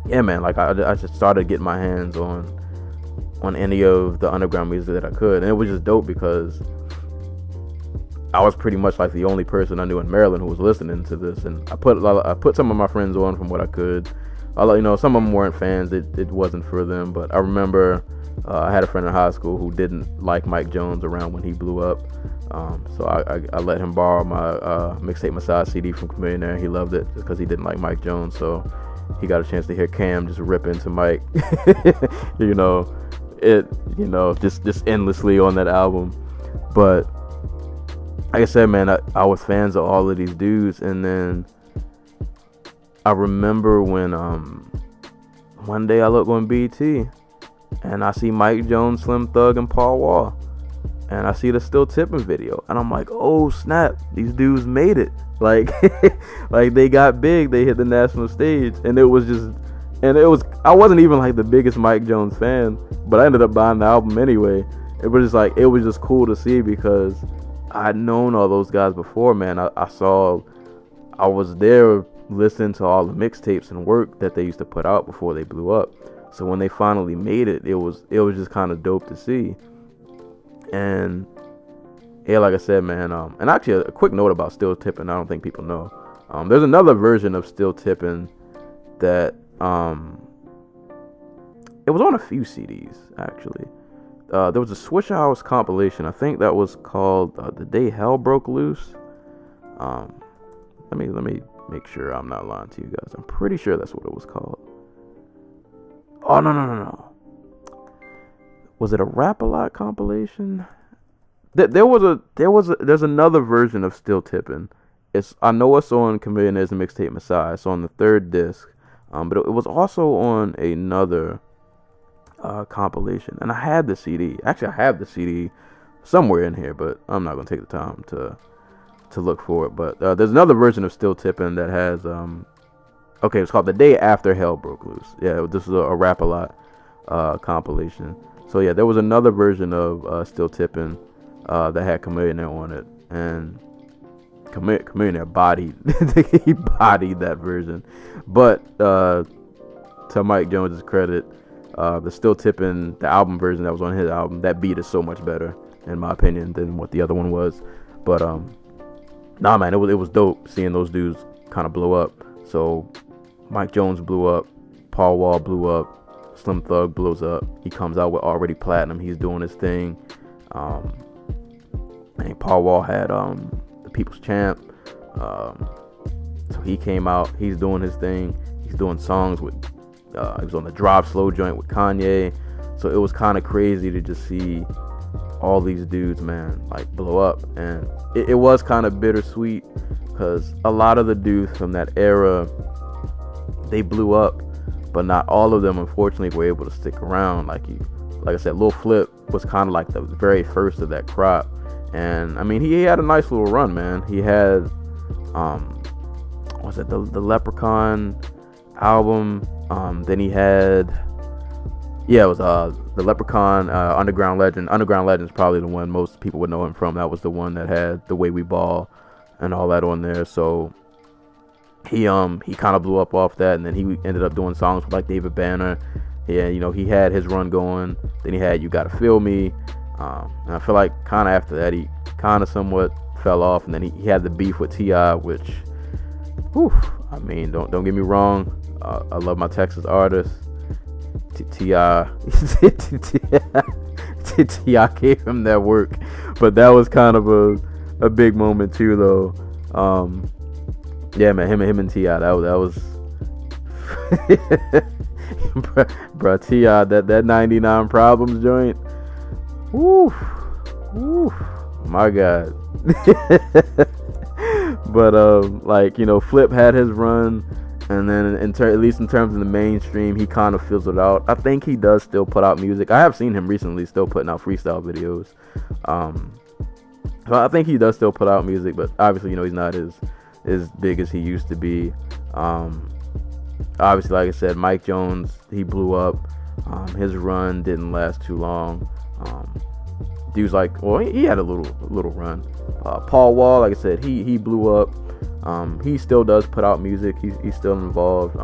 yeah, man, like I just started getting my hands on any of the underground music that I could, and it was just dope because I was pretty much like the only person I knew in Maryland who was listening to this, and I put some of my friends on from what I could. Although, you know, some of them weren't fans, it wasn't for them. But I remember I had a friend in high school who didn't like Mike Jones around when he blew up, so I let him borrow my Mixtape Messiah CD from Chamillionaire. He loved it because he didn't like Mike Jones, so he got a chance to hear Cam just rip into Mike, just endlessly on that album. But like I said, man, I was fans of all of these dudes, and then I remember when one day I look on BT and I see Mike Jones, Slim Thug, and Paul Wall, and I see the Still Tipping video, and I'm like, oh snap, these dudes made it. Like like they got big, they hit the national stage, and I wasn't even like the biggest Mike Jones fan, but I ended up buying the album anyway. It was just cool to see because I'd known all those guys before, man. I was there listening to all the mixtapes and work that they used to put out before they blew up. So when they finally made it, it was just kind of dope to see. And yeah, like I said, man, and actually a quick note about Still Tipping, I don't think people know. There's another version of Still Tipping that it was on a few CDs actually. There was a Swish House compilation. I think that was called The Day Hell Broke Loose. Let me make sure I'm not lying to you guys. I'm pretty sure that's what it was called. Oh no. Was it a Rap-A-Lot compilation? There's another version of Still Tipping. I know it's on Chamillionaire's Mixtape Messiah. It's on the 3rd disc. But it was also on another compilation, and I had the CD. Actually, I have the CD somewhere in here, but I'm not gonna take the time to look for it. But there's another version of Still Tipping that has it's called The Day After Hell Broke Loose. Yeah, this is a Rap-A-Lot compilation. So yeah, there was another version of Still Tipping that had Chamillionaire on it, and Chamillionaire bodied he bodied that version. But to Mike Jones's credit, the Still Tipping, the album version that was on his album, that beat is so much better in my opinion than what the other one was. But nah, man, it was dope seeing those dudes kind of blow up. So Mike Jones blew up, Paul Wall blew up, Slim Thug blows up. He comes out with already platinum. He's doing his thing. And Paul Wall had the People's Champ. So he came out. He's doing his thing. He's doing songs with. He was on the Drive Slow joint with Kanye. So it was kind of crazy to just see all these dudes, man, like blow up. And it was kind of bittersweet because a lot of the dudes from that era, they blew up, but not all of them, unfortunately, were able to stick around. Like I said, Lil Flip was kind of like the very first of that crop. And I mean, he had a nice little run, man. He had, was it the Leprechaun album? Then he had, it was the Leprechaun, Underground Legend. Underground Legend is probably the one most people would know him from. That was the one that had The Way We Ball and all that on there. So he kind of blew up off that, and then he ended up doing songs with like David Banner. Yeah, he had his run going. Then he had You Gotta Feel Me. And I feel like kind of after that, he kind of somewhat fell off. And then he had the beef with T.I., which, whew, I mean, don't get me wrong. I love my Texas artists. T.I. T.I. gave him that work. But that was kind of a big moment too, though. Yeah, man, him and T.I., that was bruh, T.I., that 99 Problems joint. Woo, my God. But Flip had his run, and then at least in terms of the mainstream, he kind of fizzled out. I think he does still put out music. I have seen him recently still putting out freestyle videos. So I think he does still put out music, but obviously, he's not as big as he used to be. Obviously, like I said, Mike Jones, he blew up. His run didn't last too long. Dude's like, he had a little run. Paul Wall, like I said, he blew up. He still does put out music. He's still involved.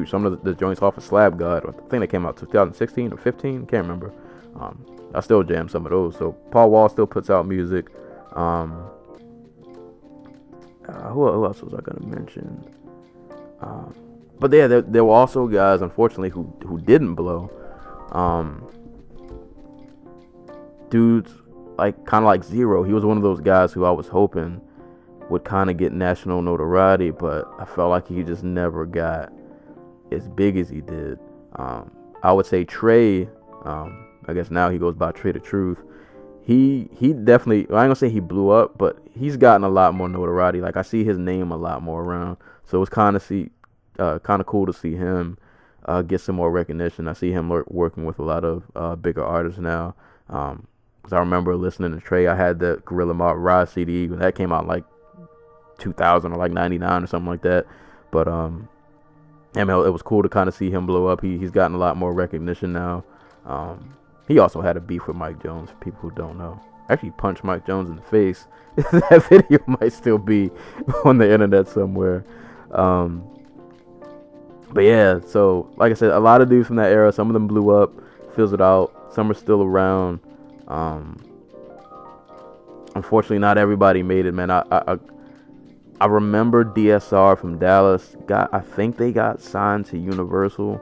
Some of the joints off of Slab God, I think they came out 2016 or 15, can't remember. I still jam some of those. So Paul Wall still puts out music. Who else was I gonna mention? But yeah, there were also guys, unfortunately, who didn't blow. Dudes kind of like Zero. He was one of those guys who I was hoping would kind of get national notoriety, but I felt like he just never got as big as he did. I would say Trae, I guess now he goes by Trae the Truth. He definitely, I ain't gonna say he blew up, but he's gotten a lot more notoriety. Like I see his name a lot more around, so it's kind of cool to see him get some more recognition. I see him working with a lot of bigger artists now. Because I remember listening to Trae. I had the Gorilla Mob Rise CD when that came out like 2000 or like 99 or something like that. But it was cool to kind of see him blow up. He's gotten a lot more recognition now. He also had a beef with Mike Jones, for people who don't know. Actually punched Mike Jones in the face. That video might still be on the internet somewhere. But yeah, so like I said, a lot of dudes from that era, some of them blew up, fizzled out, some are still around. Unfortunately, not everybody made it, man. I remember DSR from Dallas. I think they got signed to Universal.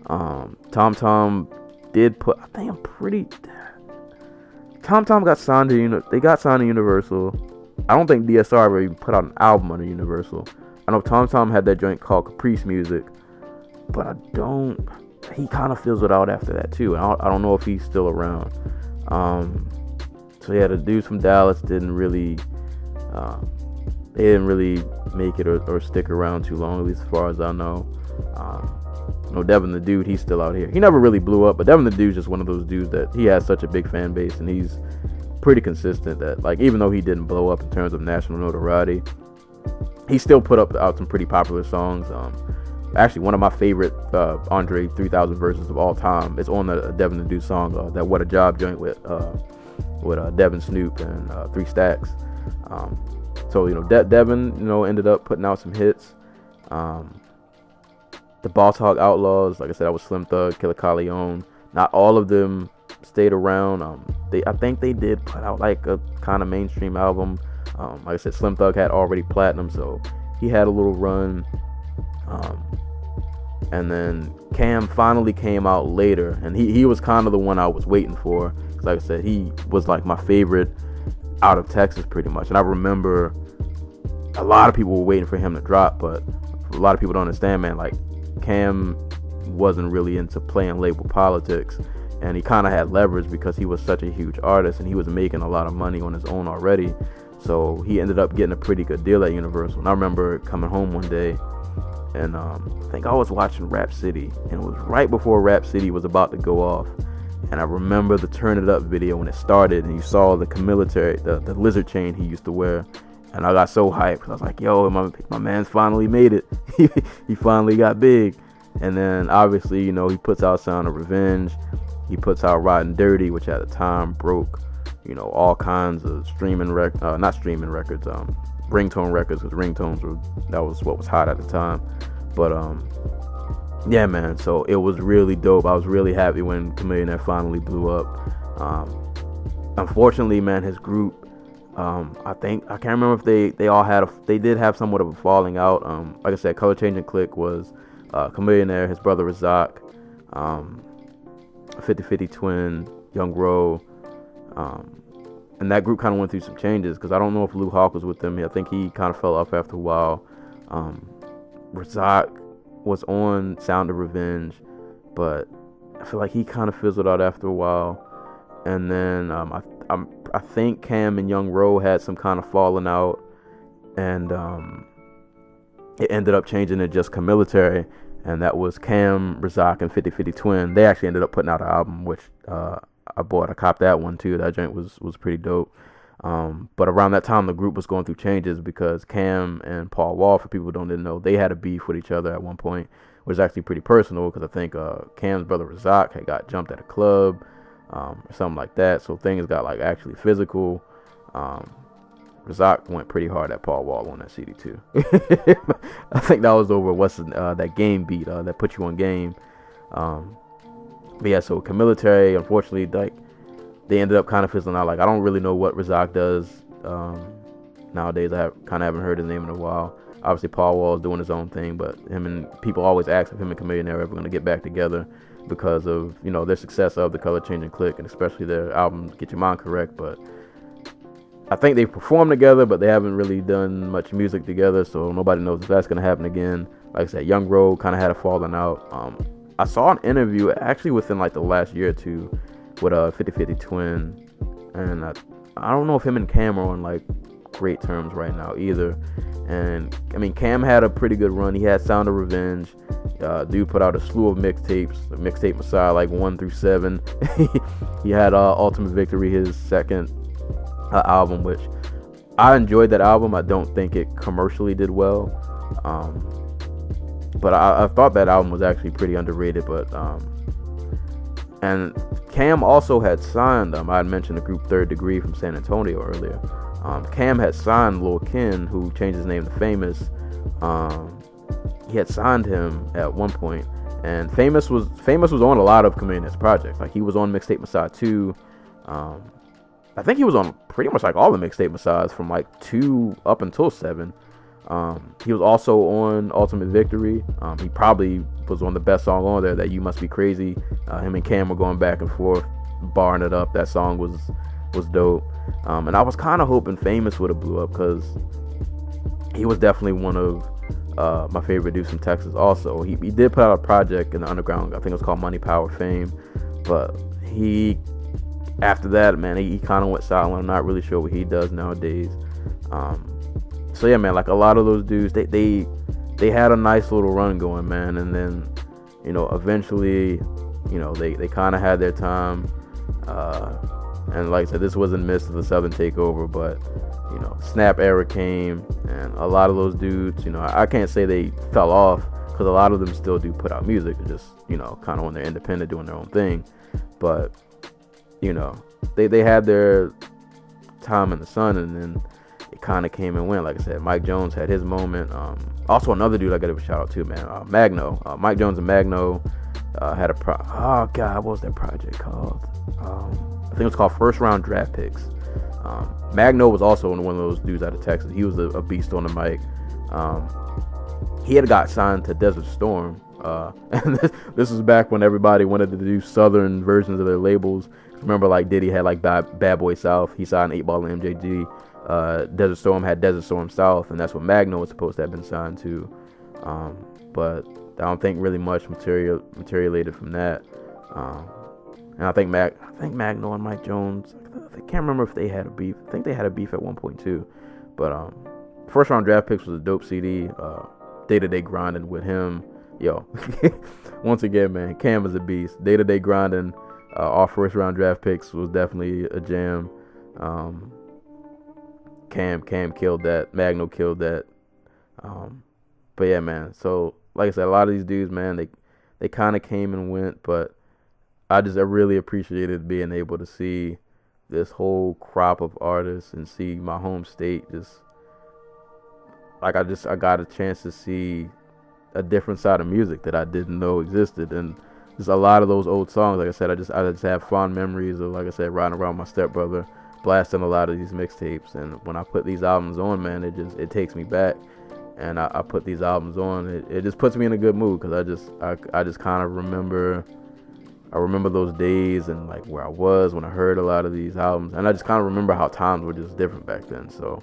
Tom did put. I think I'm pretty. Tom got signed to They got signed to Universal. I don't think DSR ever even put out an album under Universal. I know Tom had that joint called Caprice Music, but he kind of fizzled out after that too. And I don't know if he's still around. So yeah, the dudes from Dallas didn't really make it or stick around too long, at least as far as I know. Devin the Dude, he's still out here. He never really blew up, but Devin the Dude's just one of those dudes that he has such a big fan base, and he's pretty consistent that, like, even though he didn't blow up in terms of national notoriety, he still put out some pretty popular songs. Actually, one of my favorite Andre 3000 verses of all time is on the Devin the Dude song, that What a Job joint with Devin, Snoop, and 3 Stacks. So Devin ended up putting out some hits. The Boss Hog Outlaws, like I said, that was Slim Thug, Killer Corleone. Not all of them stayed around. I think they did put out like a kind of mainstream album. Like I said, Slim Thug had already platinum, so he had a little run. And then Cam finally came out later, and he was kind of the one I was waiting for. 'Cause like I said, he was like my favorite out of Texas pretty much. And I remember a lot of people were waiting for him to drop, but a lot of people don't understand, man, like Cam wasn't really into playing label politics, and he kind of had leverage because he was such a huge artist and he was making a lot of money on his own already. So he ended up getting a pretty good deal at Universal. And I remember coming home one day, and I think I was watching Rap City, and it was right before Rap City was about to go off. And I remember the Turn It Up video when it started, and you saw the Chamillionaire, the lizard chain he used to wear. And I got so hyped. I was like, yo, my man's finally made it. He finally got big. And then obviously, you know, he puts out Sound of Revenge. He puts out Riding Dirty, which at the time broke, you know, all kinds of ringtone records, because ringtones that was what was hot at the time. But yeah, man, so it was really dope. I was really happy when Chamillionaire finally blew up. Unfortunately, man, his group, I can't remember if they did have somewhat of a falling out. Like I said, Color Changing Clique was Chamillionaire, his brother Razak, 50/50 Twin, Young Ro, and that group kind of went through some changes, because I don't know if Lou Hawk was with them. I think he kind of fell off after a while. Razak was on Sound of Revenge, but I feel like he kind of fizzled out after a while. And then I think Cam and Young Ro had some kind of falling out, and it ended up changing to just Chamillionaire, and that was Cam, Razak, and 50/50 Twin. They actually ended up putting out an album, which I copped that one too. That joint was pretty dope. But around that time, the group was going through changes, because Cam and Paul Wall, for people who didn't know, they had a beef with each other at one point, which was actually pretty personal, because I think Cam's brother Razak had got jumped at a club, or something like that. So things got like actually physical. Razak went pretty hard at Paul Wall on that CD too. I think that was over that game beat that put you on game. But yeah, so Chamillionaire, unfortunately, like, they ended up kind of fizzling out. Like, I don't really know what Razak does nowadays. I haven't heard his name in a while. Obviously, Paul Wall is doing his own thing, but people always ask if him and Chamillionaire are ever going to get back together, because of, you know, their success of the Color Changing Clique, and especially their album Get Your Mind Correct. But I think they've performed together, but they haven't really done much music together, so nobody knows if that's going to happen again. Like I said, Young Ro kind of had a falling out. I saw an interview actually within like the last year or two with 50/50 Twin, and I don't know if him and Cam are on like great terms right now either. And I mean, Cam had a pretty good run. He had Sound of Revenge. Dude put out a slew of mixtapes, Mixtape Messiah, like 1 through 7. He had Ultimate Victory, his second album, which I enjoyed that album. I don't think it commercially did well, but I thought that album was actually pretty underrated. But and Cam also had signed, I had mentioned the group Third Degree from San Antonio earlier. Cam had signed Lil Ken, who changed his name to Famous. He had signed him at one point, and Famous was on a lot of Chamillionaire's projects. Like, he was on Mixtape Messiah 2. I think he was on pretty much like all the Mixtape Messiahs from like 2 up until 7. He was also on Ultimate Victory. He probably was on the best song on there, that You Must Be Crazy. Him and Cam were going back and forth, barring it up. That song was dope. And I was kind of hoping Famous would have blew up, because he was definitely one of my favorite dudes from Texas also. He did put out a project in the underground, I think it was called Money, Power, Fame. But after that, man, he kind of went silent. I'm not really sure what he does nowadays. So yeah, man, like a lot of those dudes, they had a nice little run going, man. And then, you know, eventually, you know, they kind of had their time. And like I said, this was in the midst of the Southern takeover, but, you know, Snap era came, and a lot of those dudes, you know, I can't say they fell off, because a lot of them still do put out music, just, you know, kind of when they're independent, doing their own thing. But, you know, they had their time in the sun, and then it kind of came and went. Like I said, Mike Jones had his moment. Also, another dude I got to give a shout out to, man, Magno. Mike Jones and Magno had oh god, what was that project called? I think it was called First Round Draft Picks. Magno was also one of those dudes out of Texas. He was a beast on the mic. He had got signed to Desert Storm, And this was back when everybody wanted to do southern versions of their labels. Remember, like Diddy had like Bad Boy South. He signed 8 Ball and MJG. Desert Storm had Desert Storm South, and that's what Magno was supposed to have been signed to. But I don't think really much materialated from that. And I think Magno and Mike Jones, I can't remember if they had a beef. I think they had a beef at one point too. But First Round Draft Picks was a dope CD. Day-to-day grinding with him. Yo, once again, man, Cam is a beast. Day-to-day grinding. Our First Round Draft Picks was definitely a jam. Cam killed that. Magno killed that. But yeah, man. So like I said, a lot of these dudes, man, they kind of came and went, but I really appreciated being able to see this whole crop of artists and see my home state just like I got a chance to see a different side of music that I didn't know existed. And just a lot of those old songs, like I said, I just have fond memories of, like I said, riding around with my stepbrother, blasting a lot of these mixtapes. And when I put these albums on, man, it takes me back. And I put these albums on, it just puts me in a good mood, because I just kind of remember those days and like where I was when I heard a lot of these albums, and I just kind of remember how times were just different back then. So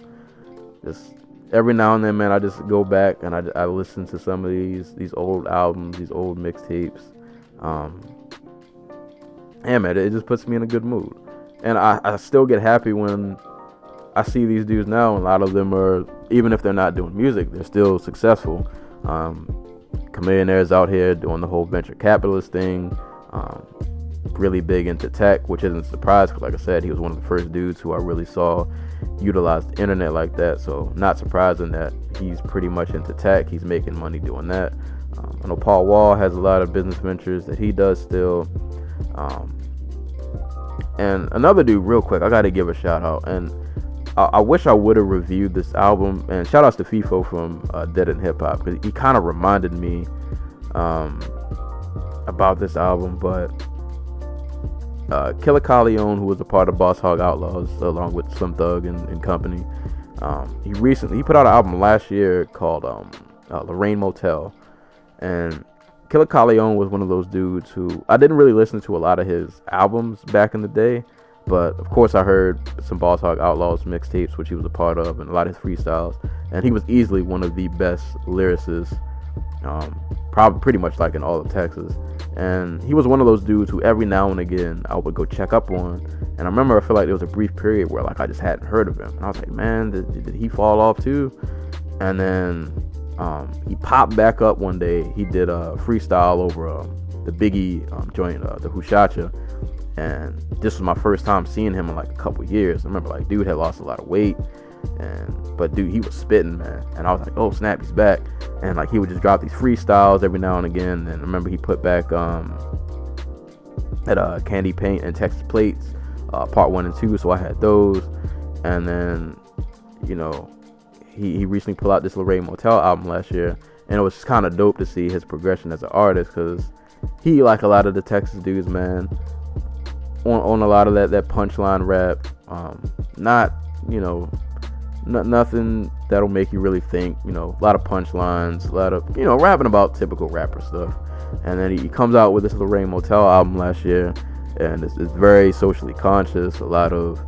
just every now and then, man, I just go back and I listen to some of these old albums, these old mixtapes. And man, it just puts me in a good mood, and I still get happy when I see these dudes now, and a lot of them are, even if they're not doing music, they're still successful. Chamillionaire's out here doing the whole venture capitalist thing, really big into tech, which isn't a surprise, because like I said, he was one of the first dudes who I really saw utilize the internet like that. So not surprising that he's pretty much into tech. He's making money doing that. I know Paul Wall has a lot of business ventures that he does still. And another dude, real quick, I got to give a shout out, and I wish I would have reviewed this album, and shout outs to FIFO from Dead in Hip Hop, because he kind of reminded me about this album. But Killer Corleone, who was a part of Boss Hog Outlaws along with Slim Thug and company, he put out an album last year called Lorraine Motel. And Killer Corleone was one of those dudes who I didn't really listen to a lot of his albums back in the day. But of course, I heard some Boss Hog Outlaws mixtapes, which he was a part of, and a lot of his freestyles. And he was easily one of the best lyricists, probably pretty much like in all of Texas. And he was one of those dudes who every now and again I would go check up on. And I remember, I feel like there was a brief period where like I just hadn't heard of him, and I was like, man, did he fall off too? And then he popped back up one day. He did a freestyle over the Biggie joint, the Hushacha. And this was my first time seeing him in like a couple years. I remember, like, dude had lost a lot of weight, but dude, he was spitting, man. And I was like, oh snap, he's back. And like, he would just drop these freestyles every now and again. And I remember he put back at Candy Paint and Texas Plates, part 1 and 2. So I had those. And then, you know, he recently put out this Lorraine Motel album last year, and it was just kind of dope to see his progression as an artist, because he, like a lot of the Texas dudes, man, on a lot of that punchline rap, not, you know, nothing that'll make you really think, you know, a lot of punchlines, a lot of, you know, rapping about typical rapper stuff. And then he comes out with this Lorraine Motel album last year, and it's very socially conscious, a lot of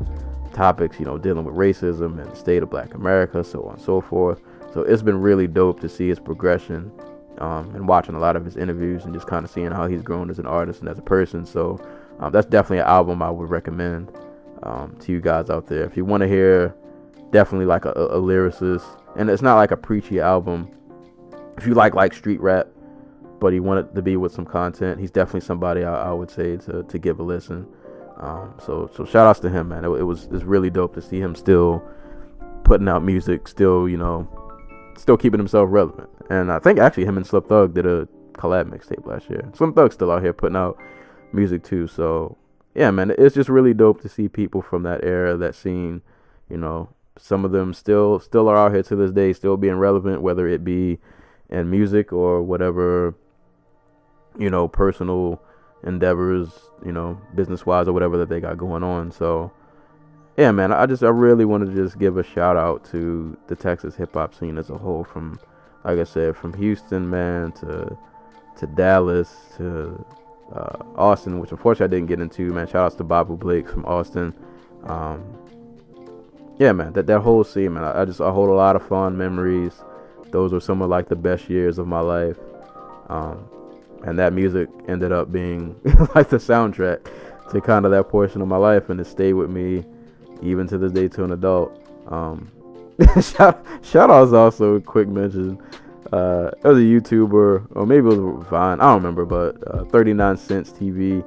topics, you know, dealing with racism and the state of Black America, so on and so forth. So it's been really dope to see his progression, and watching a lot of his interviews and just kind of seeing how he's grown as an artist and as a person. So that's definitely an album I would recommend to you guys out there if you want to hear definitely like a lyricist. And it's not like a preachy album. If you like street rap, but you want it to be with some content, he's definitely somebody I would say to give a listen. So shout outs to him, man. It's really dope to see him still putting out music, still, you know, still keeping himself relevant. And I think actually him and Slim Thug did a collab mixtape last year. Slim Thug's still out here putting out music too. So yeah, man, it's just really dope to see people from that era, that scene, you know, some of them still are out here to this day, still being relevant, whether it be in music or whatever, you know, personal endeavors, you know, business wise or whatever that they got going on. So yeah, man, I really want to just give a shout out to the Texas hip hop scene as a whole, from, like I said, from Houston, man, to to Dallas to Austin, which unfortunately I didn't get into, man. Shout outs to Babu Blake from Austin. Yeah, man, that whole scene, man, I hold a lot of fond memories. Those were some of like the best years of my life. And that music ended up being like the soundtrack to kind of that portion of my life, and it stayed with me even to this day to an adult. Shout outs also, quick mention. It was a YouTuber, or maybe it was Vine, I don't remember, but 39 Cents TV.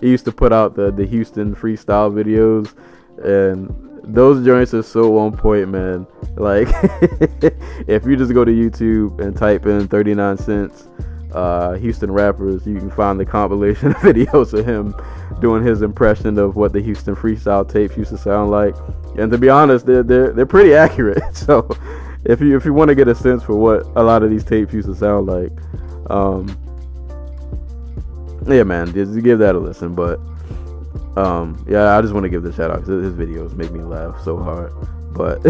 He used to put out the Houston freestyle videos, and those joints are so on point, man. Like, if you just go to YouTube and type in 39 Cents Houston rappers, you can find the compilation of videos of him doing his impression of what the Houston freestyle tapes used to sound like. And to be honest, they're pretty accurate. So if you want to get a sense for what a lot of these tapes used to sound like, yeah, man, just give that a listen. But yeah, I just want to give this shout out because his videos make me laugh so hard. But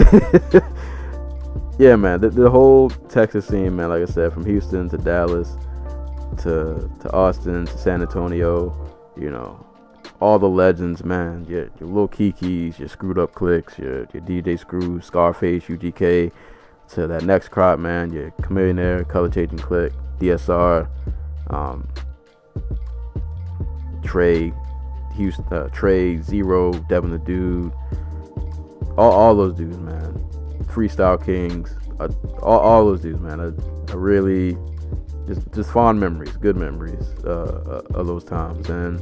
yeah, man, the whole Texas scene, man, like I said, from Houston to Dallas to Austin to San Antonio, you know, all the legends, man. Your Lil Kikis, your Screwed Up Clicks, your DJ Screw, Scarface, UGK, to that next crop, man, your Chamillionaire, Color Changing Click, DSR, Trae, Zero, Devin the Dude, all those dudes, man. Freestyle Kings, all those dudes, man. I really just fond memories, good memories of those times. And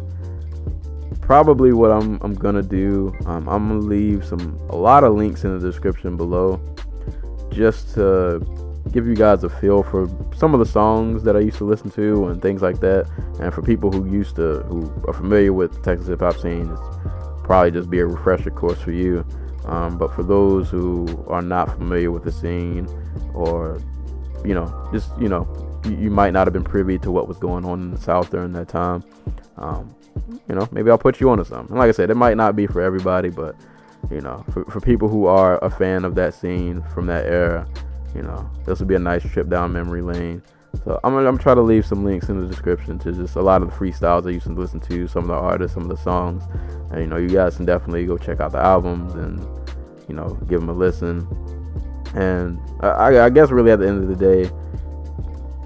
probably what I'm gonna do, I'm gonna leave a lot of links in the description below, just to give you guys a feel for some of the songs that I used to listen to and things like that. And for people who are familiar with the Texas hip hop scene, it's probably just be a refresher course for you. But for those who are not familiar with the scene, or you might not have been privy to what was going on in the South during that time, maybe I'll put you onto something. Like I said, it might not be for everybody, but for people who are a fan of that scene from that era, this will be a nice trip down memory lane. So I'm gonna try to leave some links in the description to just a lot of the freestyles I used to listen to, some of the artists, some of the songs, and you guys can definitely go check out the albums and give them a listen. And I guess really at the end of the day,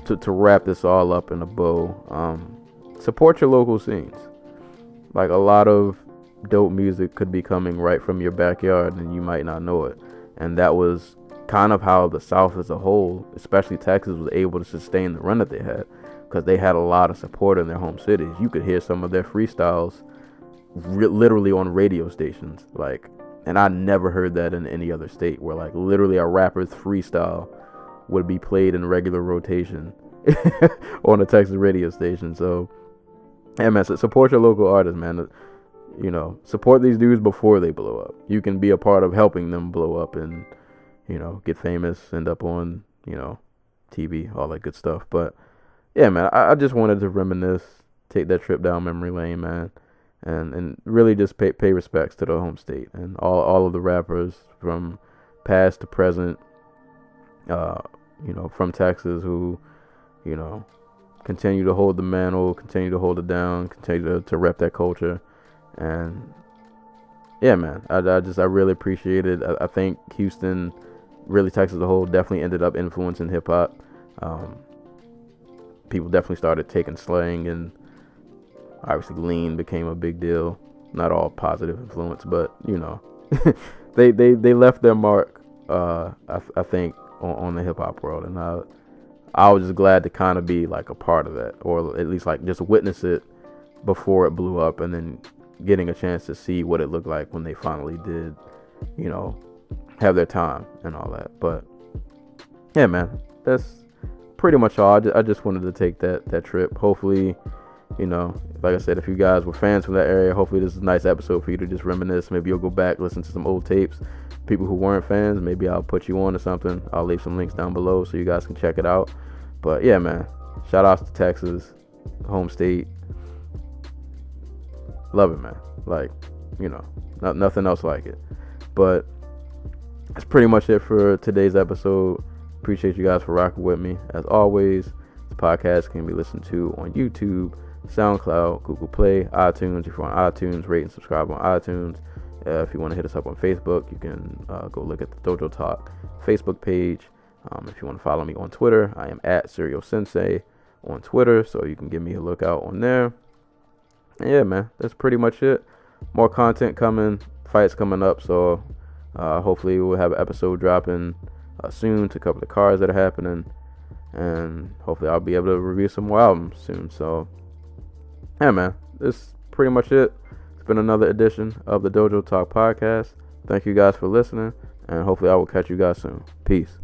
to wrap this all up in a bow, support your local scenes. Like, a lot of dope music could be coming right from your backyard and you might not know it. And that was kind of how the South as a whole, especially Texas, was able to sustain the run that they had, because they had a lot of support in their home cities. You could hear some of their freestyles literally on radio stations, and I never heard that in any other state, where literally a rapper's freestyle would be played in regular rotation on a Texas radio station. So yeah, man, support your local artists, man. Support these dudes before they blow up. You can be a part of helping them blow up and get famous, end up on, TV, all that good stuff. But yeah, man, I just wanted to reminisce, take that trip down memory lane, man, and really just pay respects to the home state and all of the rappers from past to present, from Texas, who, continue to hold the mantle, continue to hold it down, continue to rep that culture. And yeah, man, I really appreciate it. I think Houston, really Texas as a whole, definitely ended up influencing hip hop. People definitely started taking slang, and obviously lean became a big deal. Not all positive influence, but they left their mark. I think on the hip hop world, and I was just glad to kind of be a part of that, or at least just witness it before it blew up, and then getting a chance to see what it looked like when they finally did, have their time and all that. But yeah, man, that's pretty much all. I just wanted to take that trip. Hopefully, like I said, if you guys were fans from that area, hopefully this is a nice episode for you to just reminisce. Maybe you'll go back, listen to some old tapes. People who weren't fans, maybe I'll put you on or something. I'll leave some links down below so you guys can check it out. But yeah, man, shout outs to Texas, home state. Love it, man. Nothing else like it. But that's pretty much it for today's episode. Appreciate you guys for rocking with me. As always, it's podcast can be listened to on YouTube, SoundCloud, Google Play, iTunes. If you're on iTunes, rate and subscribe on iTunes. If you want to hit us up on Facebook, you can go look at the Dojo Talk Facebook page. If you want to follow me on Twitter, I am at Serial Sensei on Twitter, so you can give me a look out on there. And yeah, man, that's pretty much it. More content coming, fights coming up, so hopefully we'll have an episode dropping soon to cover the cards that are happening, and hopefully I'll be able to review some more albums soon. So yeah, man, that's pretty much it. It's been another edition of the Dojo Talk podcast. Thank you guys for listening, and hopefully I will catch you guys soon. Peace.